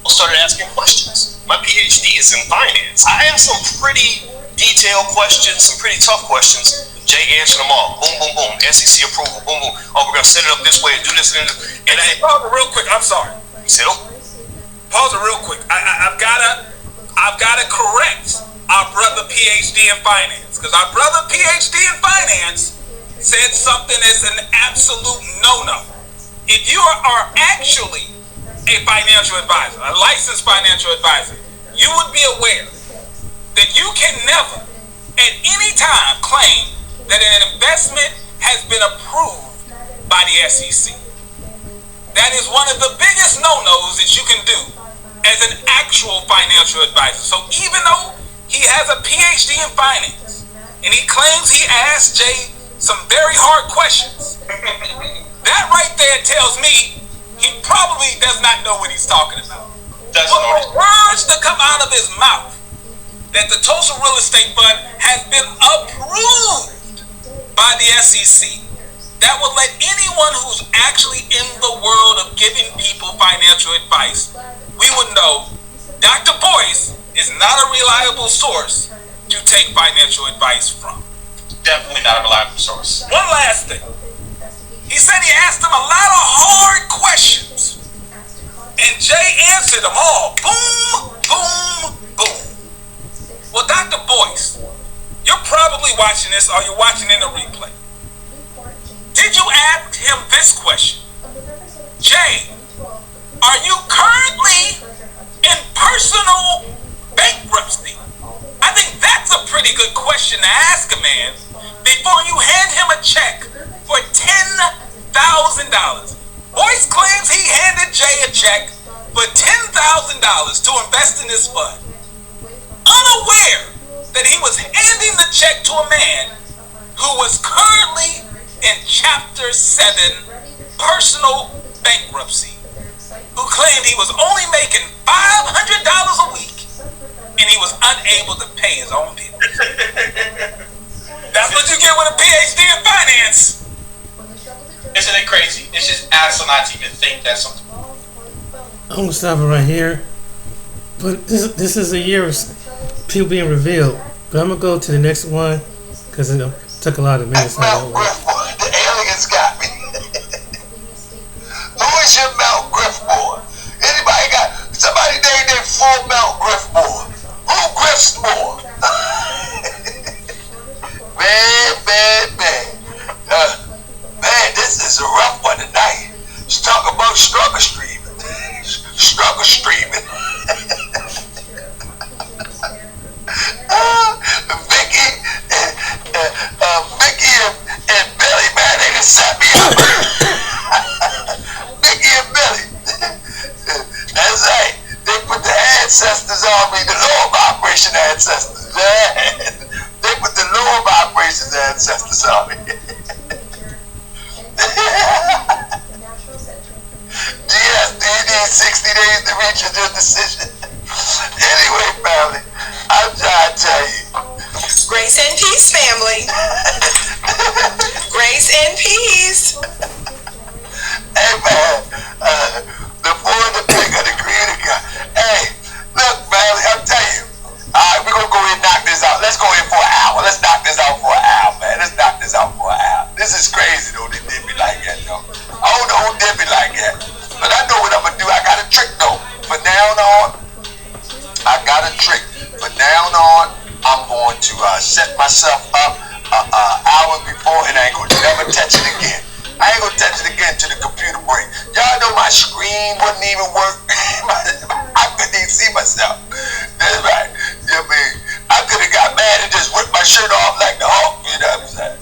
[SPEAKER 6] I started asking questions. My PhD is in finance. I asked some pretty detailed questions, some pretty tough questions. Jay answered them all. Boom, boom, boom. SEC approval. Boom, boom. Oh, we're gonna set it up this way and do this and this. And
[SPEAKER 3] pause it real quick. I'm sorry.
[SPEAKER 6] You said, oh.
[SPEAKER 3] Pause it real quick. I've gotta correct our brother PhD in finance because our brother PhD in finance said something that's an absolute no-no. If you are actually a financial advisor, a licensed financial advisor, you would be aware that you can never at any time claim that an investment has been approved by the SEC. That is one of the biggest no-nos that you can do as an actual financial advisor. So even though he has a PhD in finance and he claims he asked Jay some very hard questions, that right there tells me he probably does not know what he's talking about. But for words to come out of his mouth that the Tulsa Real Estate Fund has been approved by the SEC, that would let anyone who's actually in the world of giving people financial advice, we would know Dr. Boyce is not a reliable source to take financial advice from.
[SPEAKER 5] Definitely not a reliable source.
[SPEAKER 3] One last thing. He said he asked him a lot of hard questions, and Jay answered them all. Boom, boom, boom. Well, Dr. Boyce, you're probably watching this or you're watching in the replay. Did you ask him this question? Jay, are you currently in personal bankruptcy? I think that's a pretty good question to ask a man before you hand him a check for $10,000. Boyce claims he handed Jay a check for $10,000 to invest in his fund, unaware that he was handing the check to a man who was currently in Chapter 7 personal bankruptcy, who claimed he was only making $500 a week and he was unable to pay his own bills. That's what you get with a PhD in finance.
[SPEAKER 5] Isn't it crazy? It's just asinine to even think that something.
[SPEAKER 1] I'm gonna stop it right here. But this is a year of people being revealed. But I'm gonna go to the next one because it took a lot of minutes.
[SPEAKER 7] Mount Griffboy, the aliens got me. Who is your Mount Griffboy? Anybody got somebody named their full Mount Griffboy? Who griffs more? Man, this is a rough one tonight. Let's talk about struggle streaming. Struggle streaming. Vicky and Billy, man, they just set me up. Vicky and Billy. That's right. They put the ancestors on me, the lower vibration ancestors. Man. They put the lower vibrations ancestors on me. Yes, do you need 60 days to reach your decision? Anyway, family, I'm trying to tell you.
[SPEAKER 8] Grace and peace, family. Grace and peace.
[SPEAKER 7] Hey, man, the boy, the bigger, the greater guy. Hey, look, family, I'm telling you. All right, we're going to go ahead and knock this out. Let's go in for an hour. Let's knock this out for an hour, man. Let's knock this out for an hour. This is crazy, though. They did me like that, though. I don't know who did me like that. But I know what I'm going to do. I got a trick, though. From now on, I got a trick. From now on, I'm going to set myself up an hour before, and I ain't going to never touch it again. I ain't going to touch it again till the computer break. Y'all know my screen wouldn't even work. I couldn't even see myself. That's right. You know what I mean? I could have got mad and just ripped my shirt off like the Hulk, you know what I'm saying?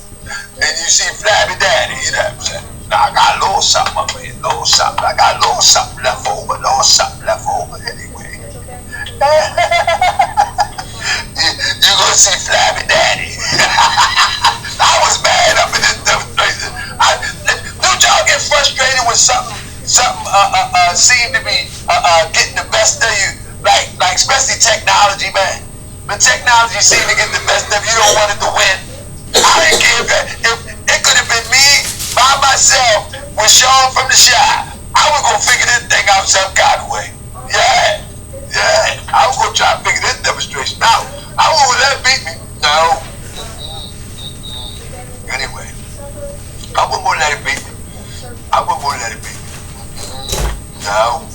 [SPEAKER 7] And you see Flabby Daddy, you know what I'm saying? Now I got a little something up here, little something. I got a little something left over, anyway. You're gonna see Flabby Daddy. I was mad up in this demonstration. Don't y'all get frustrated when something seem to be getting the best of you? Like especially technology, man. The technology seem to get the best of you. You don't want it to win. I didn't care if it could have been me by myself with Sean from the Shy. I was gonna figure this thing out some kind of way. Yeah. I was gonna try to figure this demonstration out. I won't let it beat me. No. Anyway, I wouldn't want to let it beat me. No.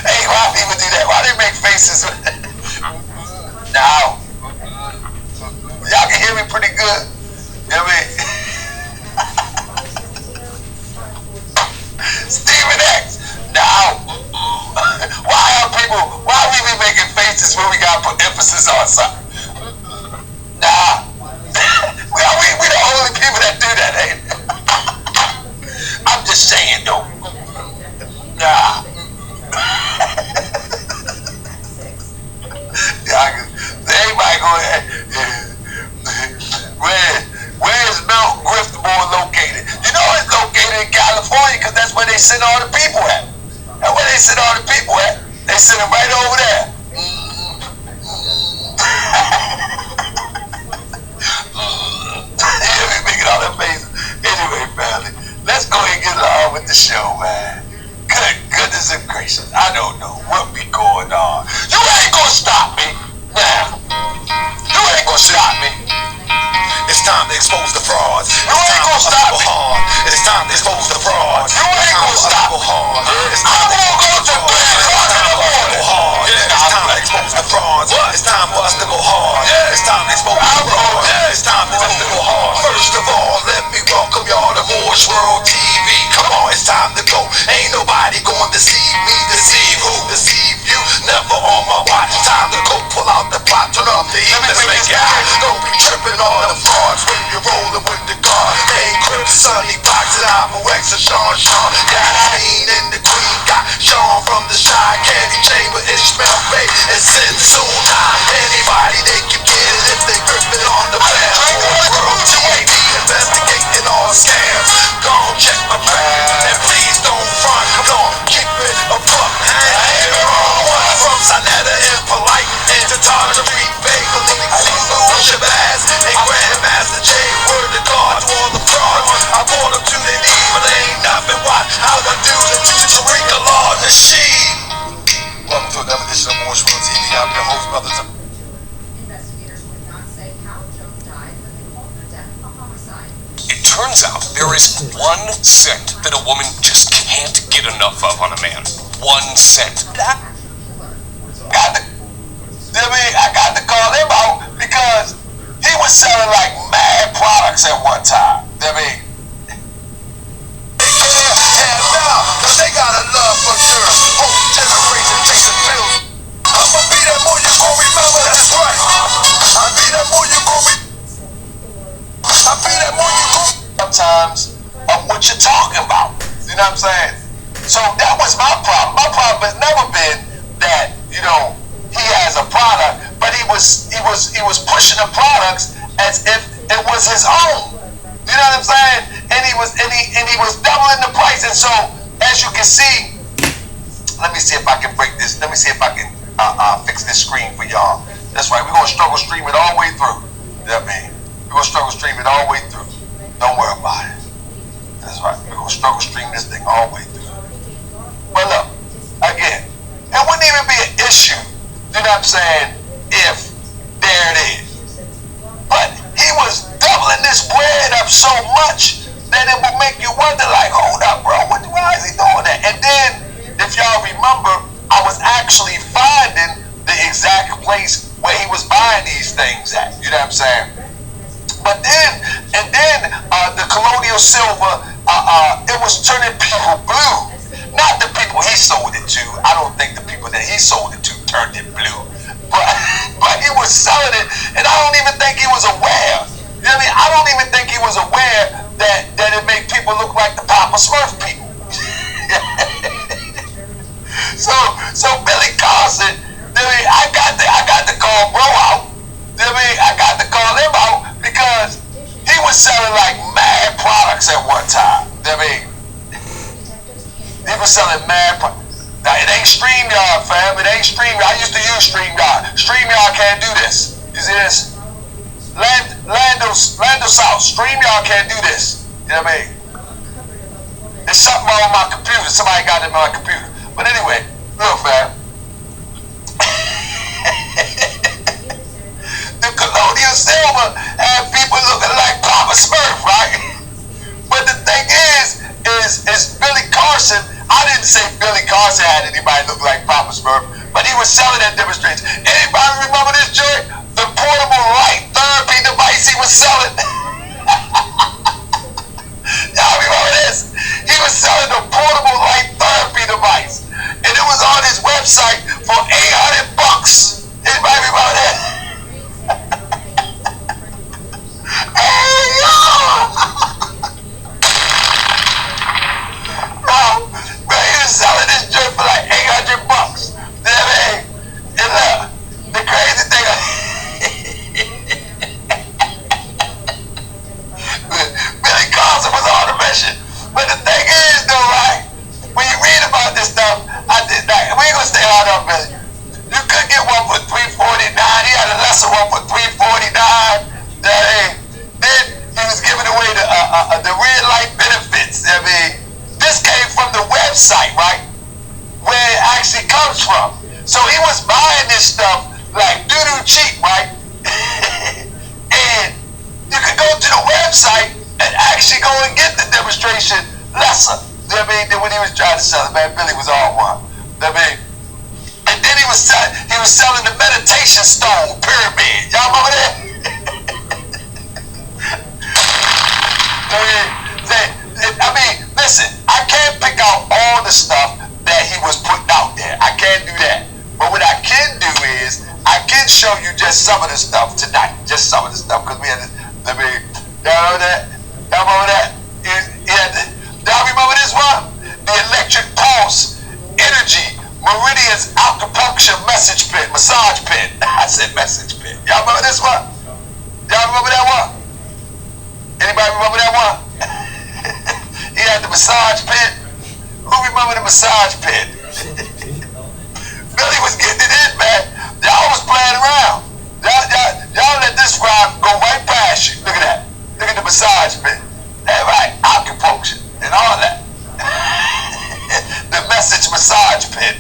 [SPEAKER 7] Hey, why people do that? Why they make faces? No. Y'all can hear me pretty good. You know what I mean? Stephen X. No. Why we be making faces when we gotta put emphasis on something? Nah. we the only people that do that, ain't it? I'm just saying though. Nah. Everybody go ahead. Where is Mount Griffboy located? You know it's located in California because that's where they send all the people at. That's where they send all the people at. They send them right over there. Yeah, we making all that faces. Anyway, family, let's go ahead and get along with the show, man. Good goodness and gracious. I don't know what be going on. You ain't gonna stop me. Now. You ain't gonna stop me.
[SPEAKER 2] It's time to expose the frauds.
[SPEAKER 7] You ain't gonna stop me.
[SPEAKER 2] It's time to expose the frauds.
[SPEAKER 7] You ain't gonna stop me. I'm gonna go to bed.
[SPEAKER 2] It's time to expose the frauds. It's time for us to go hard. It's time to expose the frauds. It's time for us to go hard. First of all, let me welcome y'all to Moorish World TV. Come on, it's time to go. Ain't nobody gonna deceive me. Deceive who? Deceive you. Never on my watch. Time to go pull out the plot. Turn off the heat. Let's make Sonny Box and I'm a X of Sean. Got Queen and the Queen, got Sean from the Shy Candy Chamber, Ishmael Bay, and Sin Soon. Anybody they can get it if they gripping on the bell. World TV investigating all scams. Go check my bag and please don't front. Come on, keep it a buck. And you're on one from Sonetta and Polite and Tatarja Reed Bagley, Lulu Shabazz and Grandmaster J. Word to God to all the frauds. I bought them to their knees, but they ain't nothing. Watch how I do the Tariqa Law machine. Welcome to another edition of Moorish World TV. I'm your host, Brother.
[SPEAKER 9] Investigators would not say how Jones died, but they called her death a homicide.
[SPEAKER 6] It turns out there is 1 cent that a woman just can't get enough of on a man. 1 cent.
[SPEAKER 7] I got to call him out because he was selling like mad products at one time.
[SPEAKER 2] They got a love for girls. Whole generation chasing pills. I'ma be that boy you gon' remember, that's right. I be that boy you gon' I be that boy you gon'
[SPEAKER 7] sometimes of what you're talking about. You know what I'm saying? So that was my problem. My problem has never been that, you know, he has a product, but he was pushing the products as if it was his own. You know what I'm saying? And he was doubling the price. And so, as you can see, let me see if I can break this. Let me see if I can fix this screen for y'all. That's right. We're gonna struggle stream it all the way through. You know what I mean? We're gonna struggle stream it all the way through. Don't worry about it. That's right. We're gonna struggle stream this thing all the way through. But look, again, it wouldn't even be an issue. You know what I'm saying? If there it is. But he was doubling this bread up so much that it would make you wonder, like, hold up, bro, why is he doing that? And then, if y'all remember, I was actually finding the exact place where he was buying these things at. You know what I'm saying? But then, the colonial silver, it was turning people blue. Not the people he sold it to. I don't think the people that he sold it to turned it blue. But he was selling it, and I don't even think he was aware. You know what I mean? I don't even think he was aware that it made people look like the Papa Smurf people. So Billy Carson, I got to call bro out. I got to call him out because he was selling like mad products at one time. He was selling mad products. Now, it ain't StreamYard, fam. It ain't StreamYard. I used to use StreamYard. StreamYard can't do this. You see this? Lando South. StreamYard can't do this. You know what I mean? There's something wrong with my computer. Somebody got it in my computer. But anyway, look, fam. The colonial silver had people looking like Papa Smurf, right? But the thing is Billy Carson. I didn't say Billy Carson had anybody look like Papa Smurf, but he was selling at demonstrations. Anybody remember this joint? The portable light therapy device he was selling. Y'all remember this? He was selling a portable light therapy device, and it was on his website for $800. Anybody remember that? Hey, yo! He was selling this joint for like $800. You know what I mean? And look, the crazy thing, Billy Carson was on a mission. But the thing is, though, right? When you read about this stuff, we ain't gonna stay hard on Billy. You could get one for $349. He had a lesser one for $349. Then he was giving away the red light benefits. I mean, this came from the website, right? Where it actually comes from. So he was buying this stuff like doo-doo cheap, right? And you could go to the website and actually go and get the demonstration lesser. You know what I mean? Than when he was trying to sell it, man. Billy was on one. You know what I mean? And then he was selling the meditation stone pyramid. Y'all remember that? I mean, listen, I can't pick out all the stuff that he was putting out there. I can't do that. But what I can do is, I can show you just some of the stuff tonight. Just some of the stuff, because we had this, y'all know that? Y'all remember that? Y'all remember this one? The electric pulse energy meridians acupuncture massage pin. I said message pin. Y'all remember this one? Y'all remember that one? Anybody remember that one? He had the massage pin. Who remember the massage pin? Billy was getting it in, man. Y'all was playing around. Y'all let this rhyme go right past you. Look at that. Look at the massage pin. That right, acupuncture and all that. The message massage pin.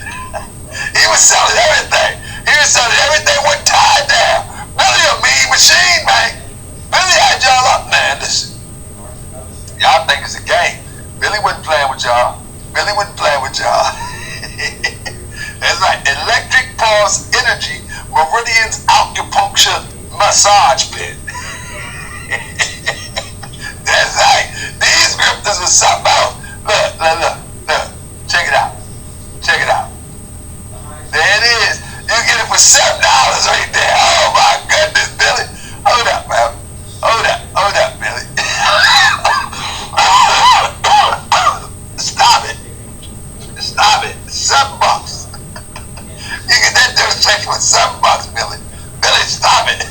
[SPEAKER 7] He was selling everything. He was selling everything with tied down. Billy a mean machine, man. Billy had y'all up, man. Listen. Y'all think it's a game. Billy wasn't playing with y'all. Billy wasn't playing with y'all. That's right. Electric pulse energy meridians acupuncture massage pin. That's right. These scriptures was something else. Look. Check it out. Check it out. There it is. You get it for $7 right there. Oh my goodness, Billy. Hold up, man. Hold up, Billy. Stop it. $7. You get that demonstration for $7, Billy. Billy, stop it.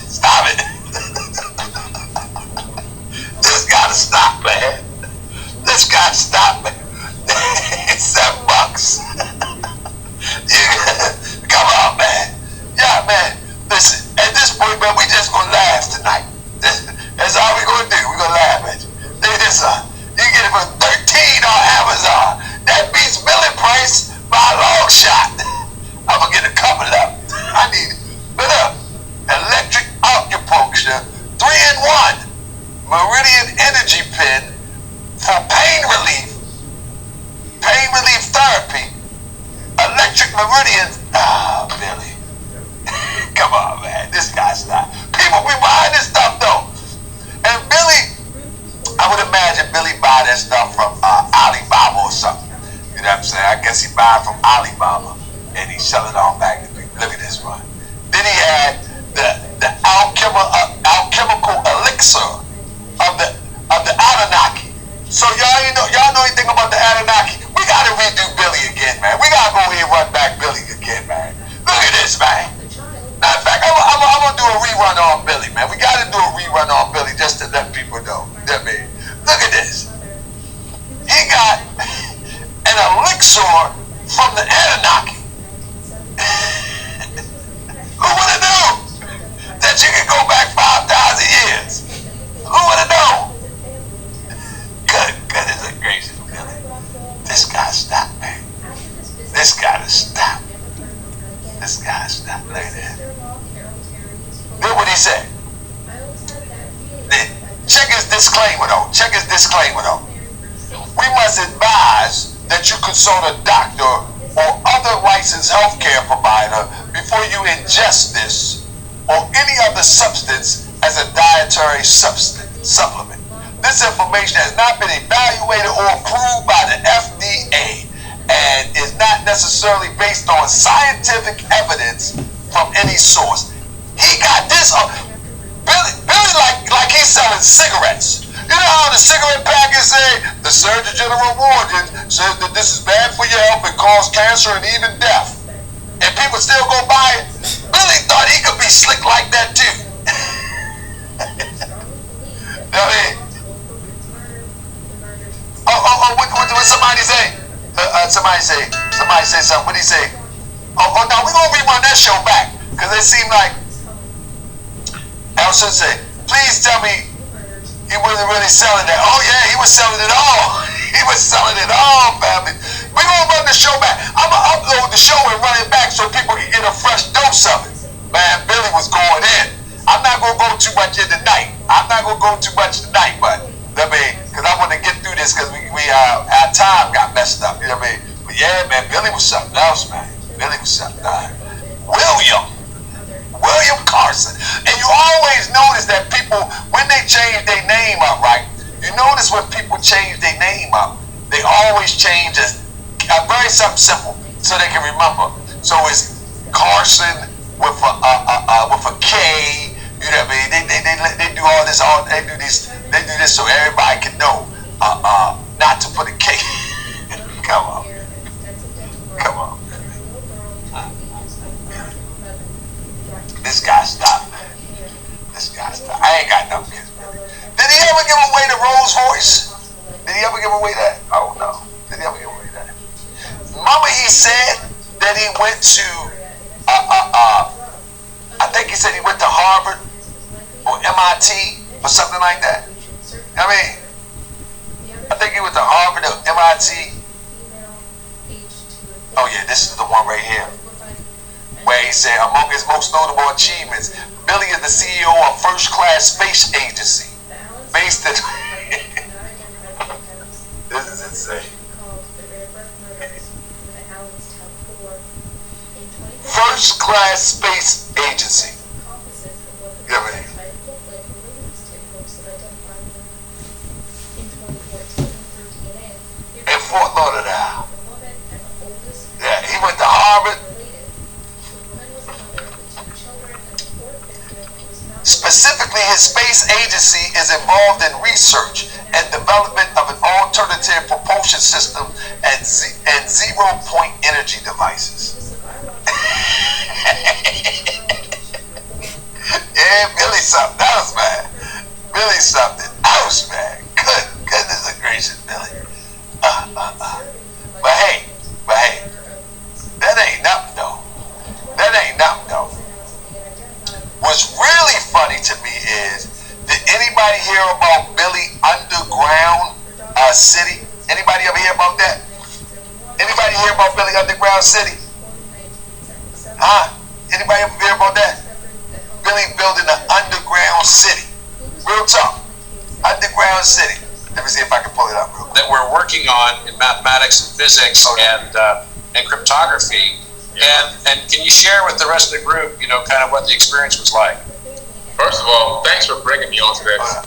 [SPEAKER 7] This gotta stop, man. This gotta stop, man. It's $7. Come on, man. Yeah, man. Listen, at this point, man, we just gonna laugh tonight. That's all we gonna do. We gonna laugh at you. Look at this, you get it for $13 on Amazon. That beats Billy price by a long shot. I'm gonna get a couple of them. I need it. Look up. Electric acupuncture 3-in-1 meridian energy pin for pain relief therapy. Electric meridians. Billy. Come on, man. This guy's not. People be buying this stuff though. And Billy, I would imagine Billy buy that stuff from Alibaba or something. You know what I'm saying? I guess he buy it from Alibaba and he sell it on back to people. Look at this one. Then he had the alchemical elixir of the Anunnaki. So y'all know anything about the Anunnaki? We gotta redo Billy again, man. We gotta go here and run back Billy again, man. Look at this, man. Matter of fact, I'm gonna do a rerun on Billy, man. We gotta do a rerun on Billy just to let people know. That mean, look at this. He got an elixir from the Anunnaki. Who would have known that you can go back 5,000 years? Who would have known? Goodness gracious, Billy. This gotta stop, man. This gotta stop. Look at that. Look what he said. Check his disclaimer though. We must advise that you consult a doctor or other licensed healthcare provider before you ingest this or any other substance as a dietary supplement. This information has not been evaluated or approved by the FDA and is not necessarily based on scientific evidence from any source. He got this Billy like he's selling cigarettes. You know how the cigarette package say, the Surgeon General warning says that this is bad for your health and cause cancer and even death. And people still go buy it. Billy thought he could be slick like that too. I mean, what somebody say? Somebody say something. What did he say? Oh, no, we're going to rerun that show back. Because it seemed like, I should say, please tell me he wasn't really selling that. Oh, yeah, he was selling it all. He was selling it all, family. We're going to run the show back. I'm going to upload the show and run it back so people can get a fresh dose of it. Man, Billy was going in. I'm not going to go too much in tonight. But, I mean, because I want to get through this because our time got messed up. You know what I mean? But yeah, man, Billy was something else, man. William Carson. And you always notice that people, when they change their name up, right? You notice when people change their name up, they always change a very something simple so they can remember. So it's Carson with a K. You know what I mean? They do all this. They do this so everybody can know. not to put a cake. Come on. Come on. This guy stopped, man. This guy stopped. I ain't got no kids, man. Did he ever give away the Rolls Royce? Did he ever give away that? Oh, no. Did he ever give away that? Remember he said that he went to, I think he said he went to Harvard or MIT or something like that. I mean, I think he went to Harvard or MIT. Oh yeah, this is the one right here. Where he said, among his most notable achievements, Billy is the CEO of First Class Space Agency, based in... This is insane. First Class Space Agency. You know what I mean? In Fort Lauderdale. Yeah, he went to Harvard. Specifically, his space agency is involved in research and development of an alternative propulsion system and zero-point energy devices. Yeah, Billy something else, man. Billy something else, man. Goodness gracious, Billy. But hey, that ain't nothing though. That ain't nothing though. What's really funny to me is, did anybody hear about Billy Underground City? Anybody ever hear about that? Anybody hear about Billy Underground City? Huh? Anybody ever hear about that? Billy building an underground city. Real talk. Underground city. Let me see if I can pull it up real quick.
[SPEAKER 10] That we're working on in mathematics and physics and cryptography. And can you share with the rest of the group, kind of what the experience was like?
[SPEAKER 11] First of all, thanks for bringing me onto that.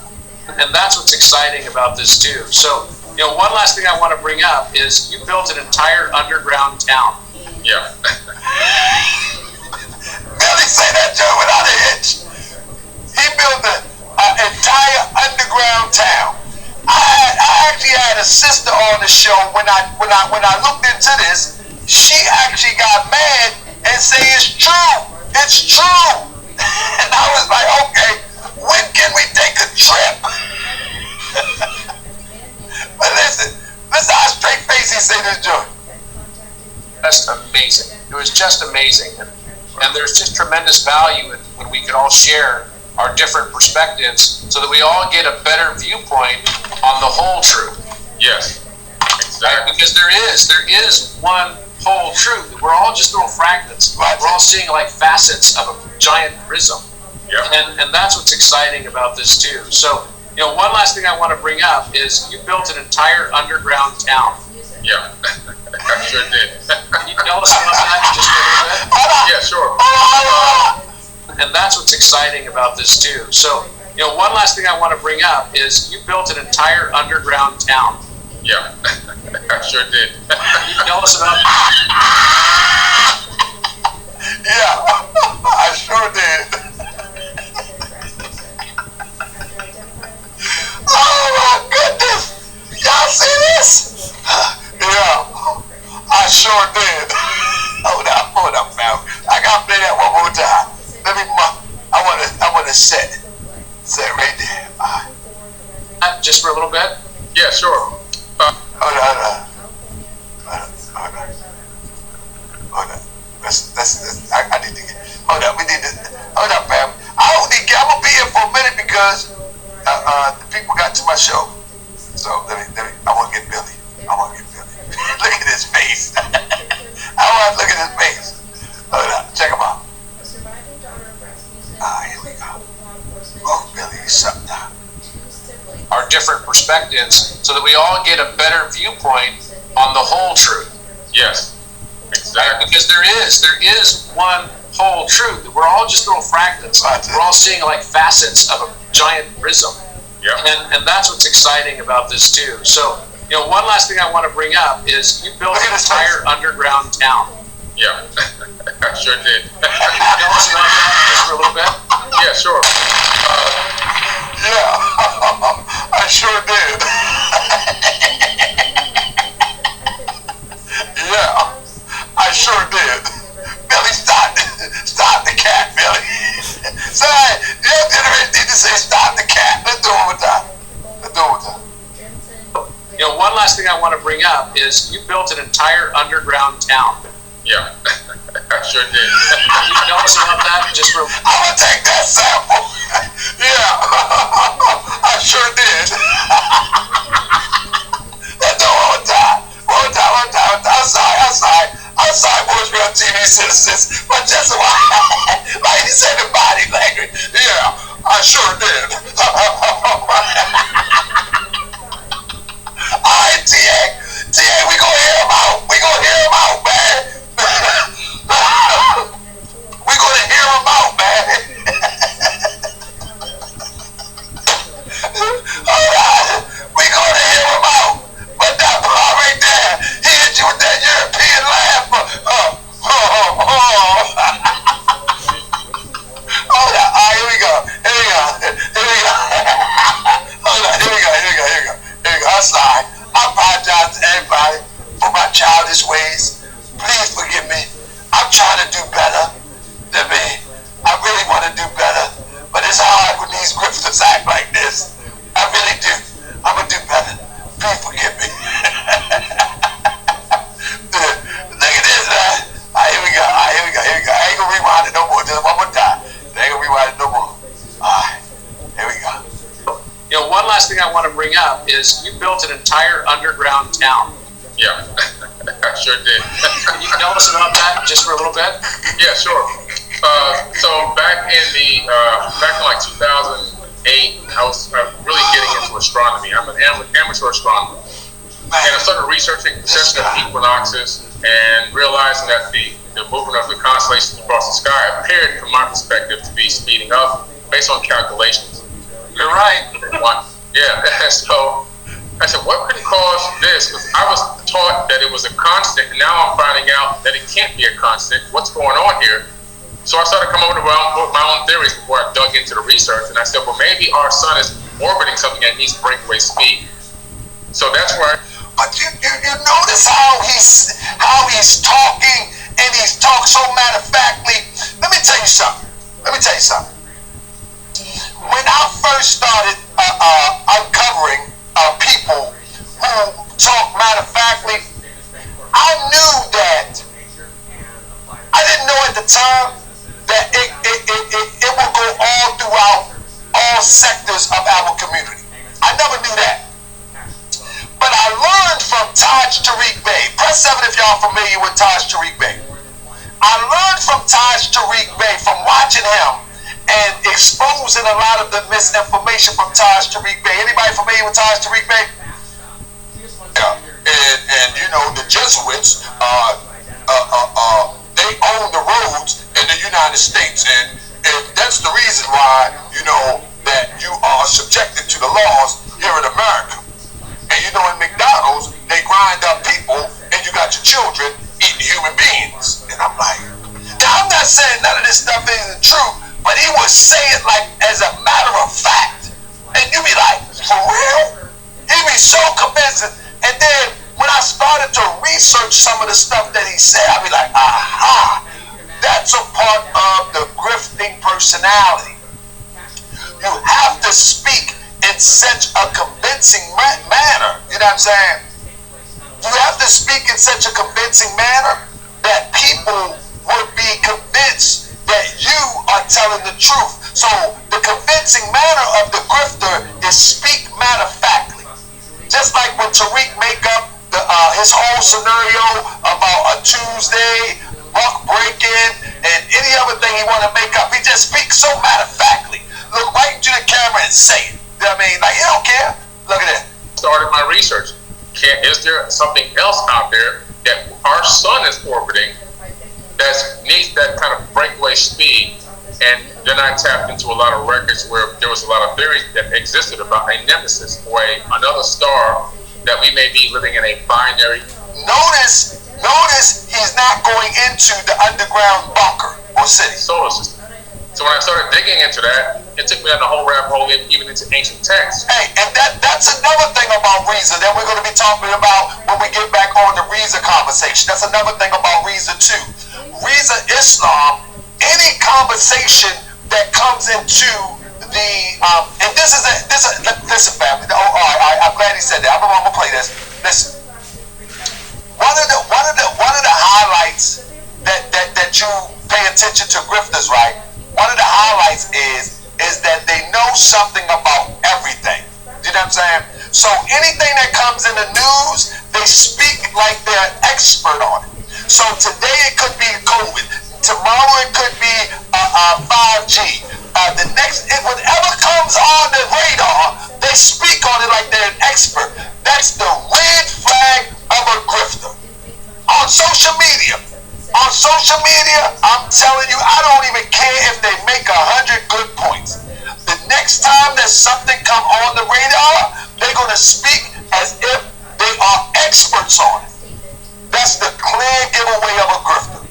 [SPEAKER 10] And that's what's exciting about this too. So, one last thing I want to bring up is you built an entire underground town.
[SPEAKER 11] Yeah.
[SPEAKER 7] Billy say that joke without a hitch. He built an entire underground town. I actually had a sister on the show when I looked into this. She actually got mad and say it's true. It's true. And I was like, okay, when can we take a trip? But listen how straight face he say this joke.
[SPEAKER 10] That's amazing. It was just amazing. And there's just tremendous value when we can all share our different perspectives so that we all get a better viewpoint on the whole truth.
[SPEAKER 11] Yes, exactly.
[SPEAKER 10] Right? Because there is one whole truth. We're all just little fragments. We're all seeing like facets of a giant prism.
[SPEAKER 11] Yeah.
[SPEAKER 10] And that's what's exciting about this too. So, one last thing I want to bring up is you built an entire underground town.
[SPEAKER 11] Yeah, I sure did.
[SPEAKER 10] Can you tell us about that just a little bit?
[SPEAKER 11] Yeah, sure.
[SPEAKER 10] And that's what's exciting about this too. So, one last thing I want to bring up is you built an entire underground town.
[SPEAKER 11] Yeah, I sure did.
[SPEAKER 10] Can you tell us about
[SPEAKER 7] Yeah, I sure did. Oh my goodness! Y'all see this? Yeah, I sure did. Hold up, man. I gotta play that one more time. I want to set right there.
[SPEAKER 10] just for a little bit?
[SPEAKER 11] Yeah, sure.
[SPEAKER 7] Hold on. I need to get. Hold up. We need to. Hold up, fam. I'm gonna be here for a minute because the people got to my show. So let me. I want to get Billy. Look at his face. I want to look at his face. Hold up. Check him out. Here we go. Oh, Billy, you something now.
[SPEAKER 10] Our different perspectives so that we all get a better viewpoint on the whole truth.
[SPEAKER 11] Yes, exactly.
[SPEAKER 10] Because there is one whole truth. We're all just little fragments. We're all seeing like facets of a giant prism.
[SPEAKER 11] Yeah.
[SPEAKER 10] And that's what's exciting about this too. So, one last thing I want to bring up is you built an entire underground town.
[SPEAKER 11] Yeah, I sure did.
[SPEAKER 10] Can you tell us about that just for a little bit?
[SPEAKER 11] Yeah, sure.
[SPEAKER 7] Yeah, I sure did. Yeah, I sure did. Billy, stop the cat, Billy. So you need to say stop the cat. Let's do it one time.
[SPEAKER 10] One last thing I want to bring up is you built an entire underground town.
[SPEAKER 11] Yeah, I sure did.
[SPEAKER 10] Can you tell us about that? Just for
[SPEAKER 7] I'm gonna take that sample. Yeah, I sure did. Let's do it one time. I'm sorry, Moorish Real TV citizens, but just like you said, the body language. Yeah, I sure did. Alright, TA, we gonna hear him out. Man. We gonna hear him out, man. Alright, we gonna hear him out. But that part right there, he hit you with that European laugh. Hold on, alright, here we go. Hold on, here we go. I'm sorry. I apologize to everybody for my childish ways. Please forgive me. I'm trying to do better than me. I really want to do better. But it's hard when these grifters act like this. I really do. I'm going to do better. Please forgive me. Look at this, man. Here we go. I ain't going to rewind it no more. Just one more time. I ain't going to rewind it no more. Alright. Here we go.
[SPEAKER 10] One last thing I want to bring up is you built an entire underground town.
[SPEAKER 11] Yeah, I sure did.
[SPEAKER 10] Can you tell us about that just for a little bit?
[SPEAKER 11] Yeah, sure. So back in like 2008, I was really getting into astronomy. I'm an amateur astronomer, and I started researching the position of equinoxes and realizing that the movement of the constellations across the sky appeared, from my perspective, to be speeding up based on calculations.
[SPEAKER 10] You're right.
[SPEAKER 11] Yeah. So I said, what could cause this? Because I was taught that it was a constant, and now I'm finding out that it can't be a constant. What's going on here? So I started coming up with my own theories before I dug into the research, and I said, well, maybe our sun is orbiting something that needs breakaway speed. So that's where.
[SPEAKER 7] But you notice how he's talking, and he's talking so matter of factly. Let me tell you something. When I first started uncovering people who talk matter of factly, I knew that. I didn't know at the time that it will go all throughout all sectors of our community. I never knew that. But I learned from Taj Tariq Bey. Press 7 if y'all familiar with Taj Tariq Bey. I learned from Taj Tariq Bey, from watching him and exposing a lot of the misinformation from Taj Tariq Bey. Anybody familiar with Taj Tariq Bey?
[SPEAKER 2] Yeah, and the Jesuits, they own the roads in the United States, and that's the reason why that you are subjected to the laws here in America. And in McDonald's, they grind up people, and you got your children eating human beings. And I'm like, now I'm not saying none of this stuff isn't true, but he would say it like as a matter of fact. And you be like, for real? He be so convincing. And then when I started to research some of the stuff that he said, I be like, aha, that's a part of the grifting personality. You have to speak in such a convincing manner. You know what I'm saying? You have to speak in such a convincing manner that people would be convinced that you are telling the truth. So the convincing manner of the grifter is speak matter-of-factly. Just like when Tariq make up his whole scenario about a Tuesday, buck breaking, and any other thing he want to make up, he just speaks so matter-of-factly. Look right into the camera and say it. You know what I mean? Like, he don't care. Look at that.
[SPEAKER 11] Started my research. Is there something else out there that our sun is orbiting that needs that kind of breakaway speed? And then I tapped into a lot of records where there was a lot of theories that existed about a nemesis, or another star that we may be living in a binary.
[SPEAKER 7] Notice he's not going into the underground bunker or city.
[SPEAKER 11] Solar system. So when I started digging into that, it took me down the whole rabbit hole, even into ancient texts.
[SPEAKER 7] Hey, and that's another thing about Reza that we're going to be talking about when we get back on the Reza conversation. That's another thing about Reza too. Reza Islam, any conversation that comes into the and listen, family. Oh, all right, I'm glad he said that. I'm gonna play this. Listen, one of the highlights that you pay attention to grifters, right? One of the highlights is that they know something about everything. You know what I'm saying? So anything that comes in the news, they speak like they're an expert on it. So today it could be COVID. Tomorrow it could be 5G. The next, whatever comes on the radar, they speak on it like they're an expert. That's the red flag of a grifter. On social media, I'm telling you, I don't even care if they make 100 good points. The next time there's something come on the radar, they're gonna speak as if they are experts on it. That's the clear giveaway of a grifter.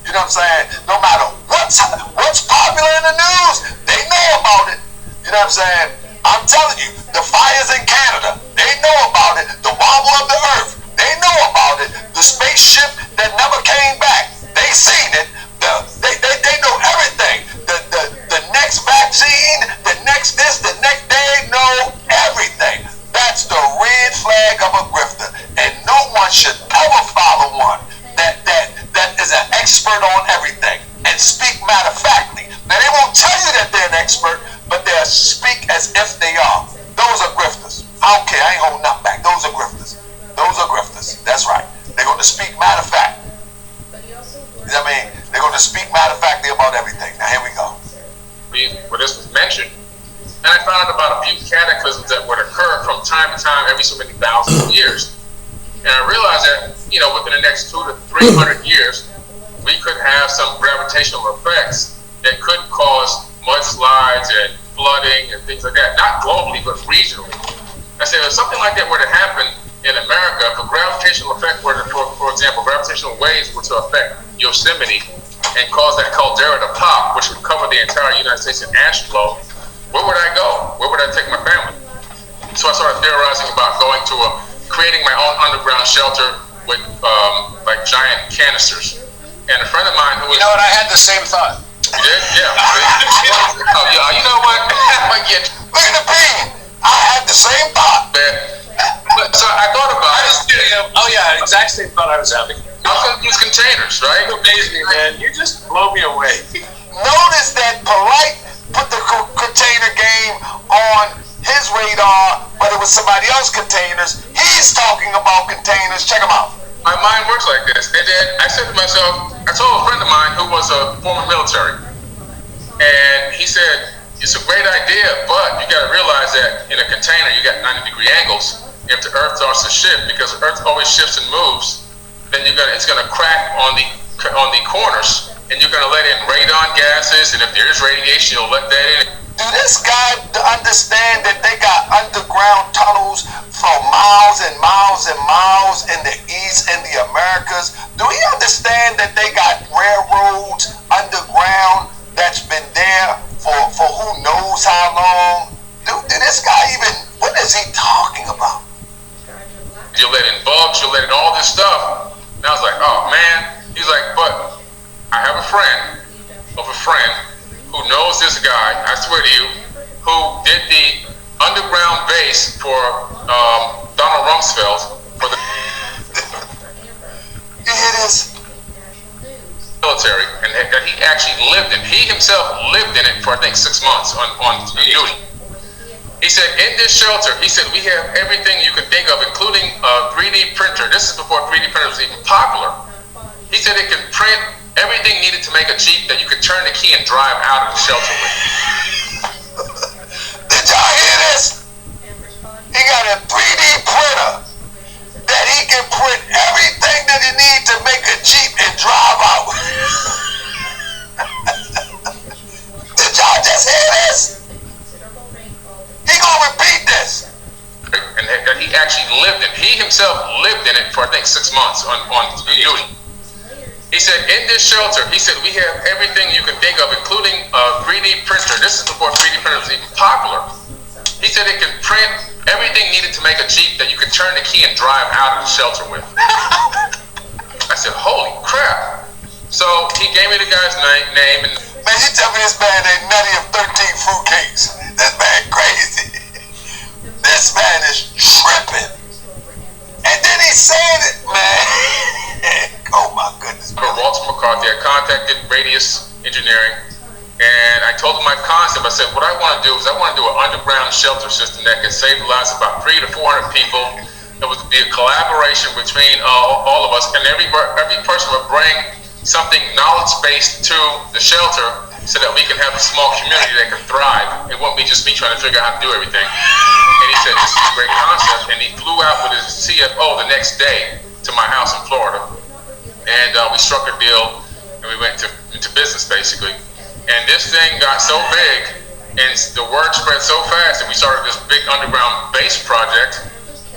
[SPEAKER 7] You know what I'm saying? No matter what's popular in the news, they know about it. You know what I'm saying? I'm telling you, the fires in Canada, they know about it. The wobble of the earth, they know about it. The spaceship that never came back, they seen it. They know everything. The next vaccine, the next this, the next, they know everything. That's the red flag of a grifter, and no one should ever follow one that is an expert on everything and speak matter-of-factly. Now they won't tell you that they're an expert, but they'll speak as if they are. Those are grifters. I don't care. I ain't holding nothing back. Those are grifters. That's right. They're going to speak matter-of-fact. You know what I mean? They're going to speak matter-of-factly about everything. Now here we go.
[SPEAKER 11] Where this was mentioned, and I found out about a few cataclysms that would occur from time to time every so many thousands of years. And I realized that, within the next 200 to 300 years, we could have some gravitational effects that could cause mudslides and flooding and things like that. Not globally, but regionally. I said, if something like that were to happen in America, if a gravitational effect were to, for example, gravitational waves were to affect Yosemite and cause that caldera to pop, which would cover the entire United States in ash flow, where would I go? Where would I take my family? So I started theorizing about creating my own underground shelter with like giant canisters. And a friend of mine who was...
[SPEAKER 10] You know what, I had the same thought.
[SPEAKER 11] You did? Yeah. Oh, yeah. You know what?
[SPEAKER 7] Look at the pain. I had the same thought.
[SPEAKER 11] But, so I thought about it.
[SPEAKER 10] Oh yeah, exact same thought I was having.
[SPEAKER 11] I was going to use containers, right?
[SPEAKER 10] You amaze me, man. You just blow me away.
[SPEAKER 7] Notice that Polite put the container game on his radar, but it was somebody else's containers. He's talking about containers. Check him out.
[SPEAKER 11] My mind works like this. And then I said to myself, I told a friend of mine who was a former military, and he said, it's a great idea, but you got to realize that in a container, you got 90-degree angles. If the Earth starts to shift, because the Earth always shifts and moves, then it's going to crack on the corners, and you're going to let in radon gases, and if there is radiation, you'll let that in.
[SPEAKER 7] Do this guy understand that they got underground tunnels for miles and miles and miles in the East and the Americas? Do he understand that they got railroads underground that's been there for who knows how long? Dude, this guy even, what is he talking about?
[SPEAKER 11] You'll let in bugs, you'll let in all this stuff. And I was like, oh man. He's like, but I have a friend of a friend who knows this guy, I swear to you, who did the underground base for Donald Rumsfeld for the
[SPEAKER 7] You hear this?
[SPEAKER 11] military, and that he actually lived in. He himself lived in it for I think 6 months on duty. He said, in this shelter, he said, we have everything you can think of, including a 3D printer. This is before 3D printers was even popular. He said it can print everything needed to make a Jeep that you could turn the key and drive out of the shelter with.
[SPEAKER 7] Did y'all hear this? He got a 3D printer that he can print everything that he needs to make a Jeep and drive out. Did y'all just hear this? He gonna repeat this.
[SPEAKER 11] And that he actually lived in. He himself lived in it for I think 6 months on duty. He He said, in this shelter, he said, we have everything you can think of, including a 3D printer. This is before 3D printer was even popular. He said it can print everything needed to make a Jeep that you can turn the key and drive out of the shelter with. I said, holy crap. So he gave me the guy's name. And
[SPEAKER 7] man, you tell me this man ain't nutty of 13 fruitcakes. This man crazy. This man is tripping. And then he said it, man. Oh my goodness.
[SPEAKER 11] Walter McCarthy, I contacted Radius Engineering, and I told him my concept. I said, what I want to do is I want to do an underground shelter system that can save the lives of about 300 to 400 people. It would be a collaboration between all of us, and every person would bring something knowledge-based to the shelter so that we can have a small community that can thrive. It won't be just me trying to figure out how to do everything. And he said, this is a great concept, and he flew out with his CFO the next day to my house in Florida. And we struck a deal, and we went into business, basically. And this thing got so big, and the word spread so fast, that we started this big underground base project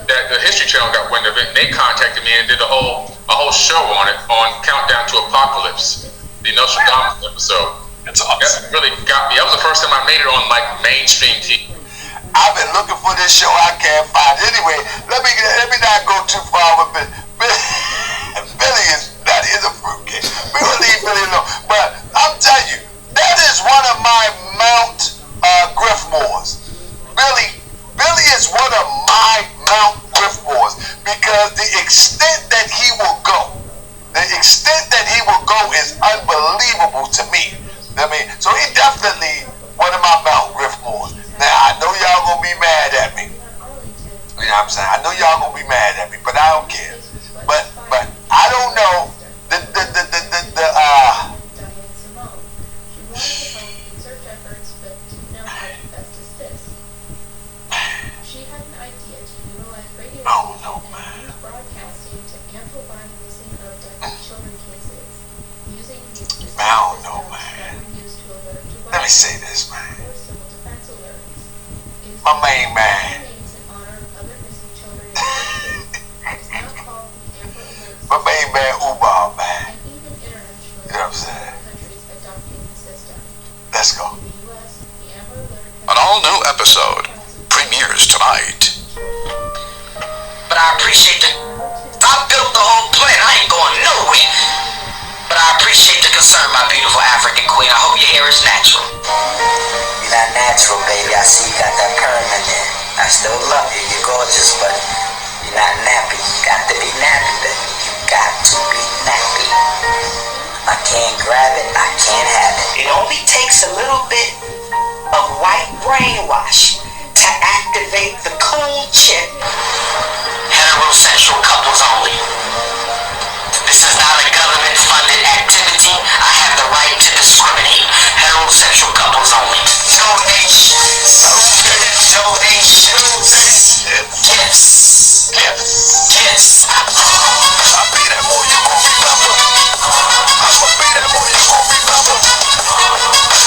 [SPEAKER 11] that the History Channel got wind of it, and they contacted me and did a whole show on it, on Countdown to Apocalypse, the Nostradamus episode.
[SPEAKER 7] That's awesome.
[SPEAKER 11] That really got me. That was the first time I made it on like mainstream TV.
[SPEAKER 7] I've been looking for this show. I can't find it. Anyway, let me not go too far with it. Billy is a fruitcake. We will leave Billy alone. But I'm telling you, that is one of my Mount Griffmores. Billy is one of my Mount Griffmores because the extent that he will go is unbelievable to me. I mean, so he definitely one of my Mount Griffmores. Now I know y'all gonna be mad at me. You know what I'm saying? I know y'all gonna be mad at me, but I don't care. But I don't know Oh no, man. I don't know, man. Let me say this, man. My main man. My main man, Uber, man. You know what I'm saying? Let's go.
[SPEAKER 2] An all-new episode premieres tonight.
[SPEAKER 12] But I appreciate I built the whole plant. I ain't going nowhere. But I appreciate the concern, my beautiful African queen. I hope your hair is natural.
[SPEAKER 13] You're not natural, baby. I see you got that perm in there. I still love you. You're gorgeous, but you're not nappy. You got to be nappy, baby. You got to be nappy. I can't grab it. I can't have it.
[SPEAKER 12] It only takes a little bit of white brainwash to activate the cool chick. Heterosexual couples only. This is not a government-funded activity. I have the right to discriminate. Heterosexual couples only. Donation. Gifts.
[SPEAKER 2] I'll be that boy you gon' remember. I'ma be that boy you gon' remember.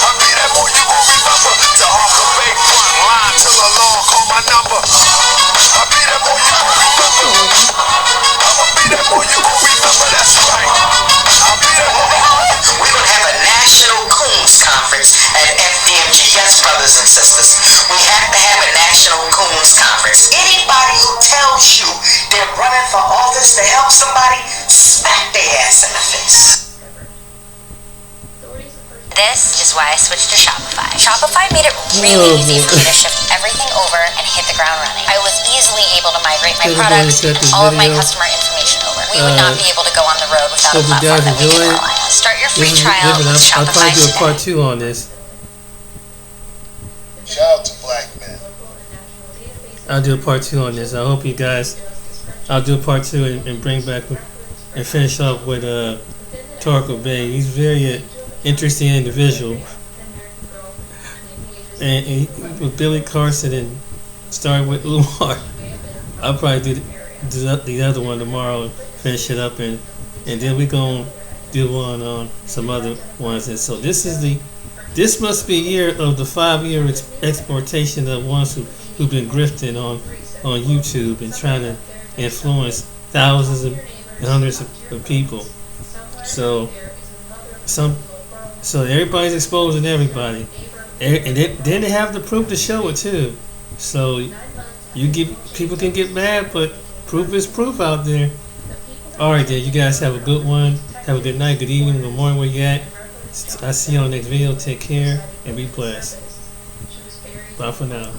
[SPEAKER 2] I'll be that boy you gon' remember. The Harker Bay front line till the law call my number. I'll be that boy you gon' remember. I'ma be that boy you gon' remember. That's right. I'll be that boy.
[SPEAKER 12] We're gonna have a national Coons conference at FDMG. Yes, brothers and sisters. We have to have a national Coons conference. Anybody who tells you they're running for office to help somebody, smack their ass in the face.
[SPEAKER 14] This is why I switched to Shopify. Shopify made it really easy for me to shift everything over and hit the ground running. I was easily able to migrate my products, all of my customer information over. We would not be able to go on the road without a platform that we can rely on. Start your free trial with Shopify
[SPEAKER 1] I'll probably do a
[SPEAKER 14] today.
[SPEAKER 1] part 2 on this.
[SPEAKER 7] Shout out to black men.
[SPEAKER 1] I'll do a part 2 on this. I hope you guys. I'll do a part 2 and bring back and finish off with Torco Bay. He's very interesting individual. And with Billy Carson and start with Umar. I'll probably do the other one tomorrow and finish it up, and then we're gonna do one on some other ones. And so this must be a year of the 5-year exportation of ones who've been grifting on YouTube and trying to influence thousands and hundreds of people. So everybody's exposing everybody, and then they have the proof to show it too. So people can get mad, but proof is proof out there. All right, then you guys have a good one. Have a good night, good evening, good morning, where you at. I see you on the next video. Take care and be blessed. Bye for now.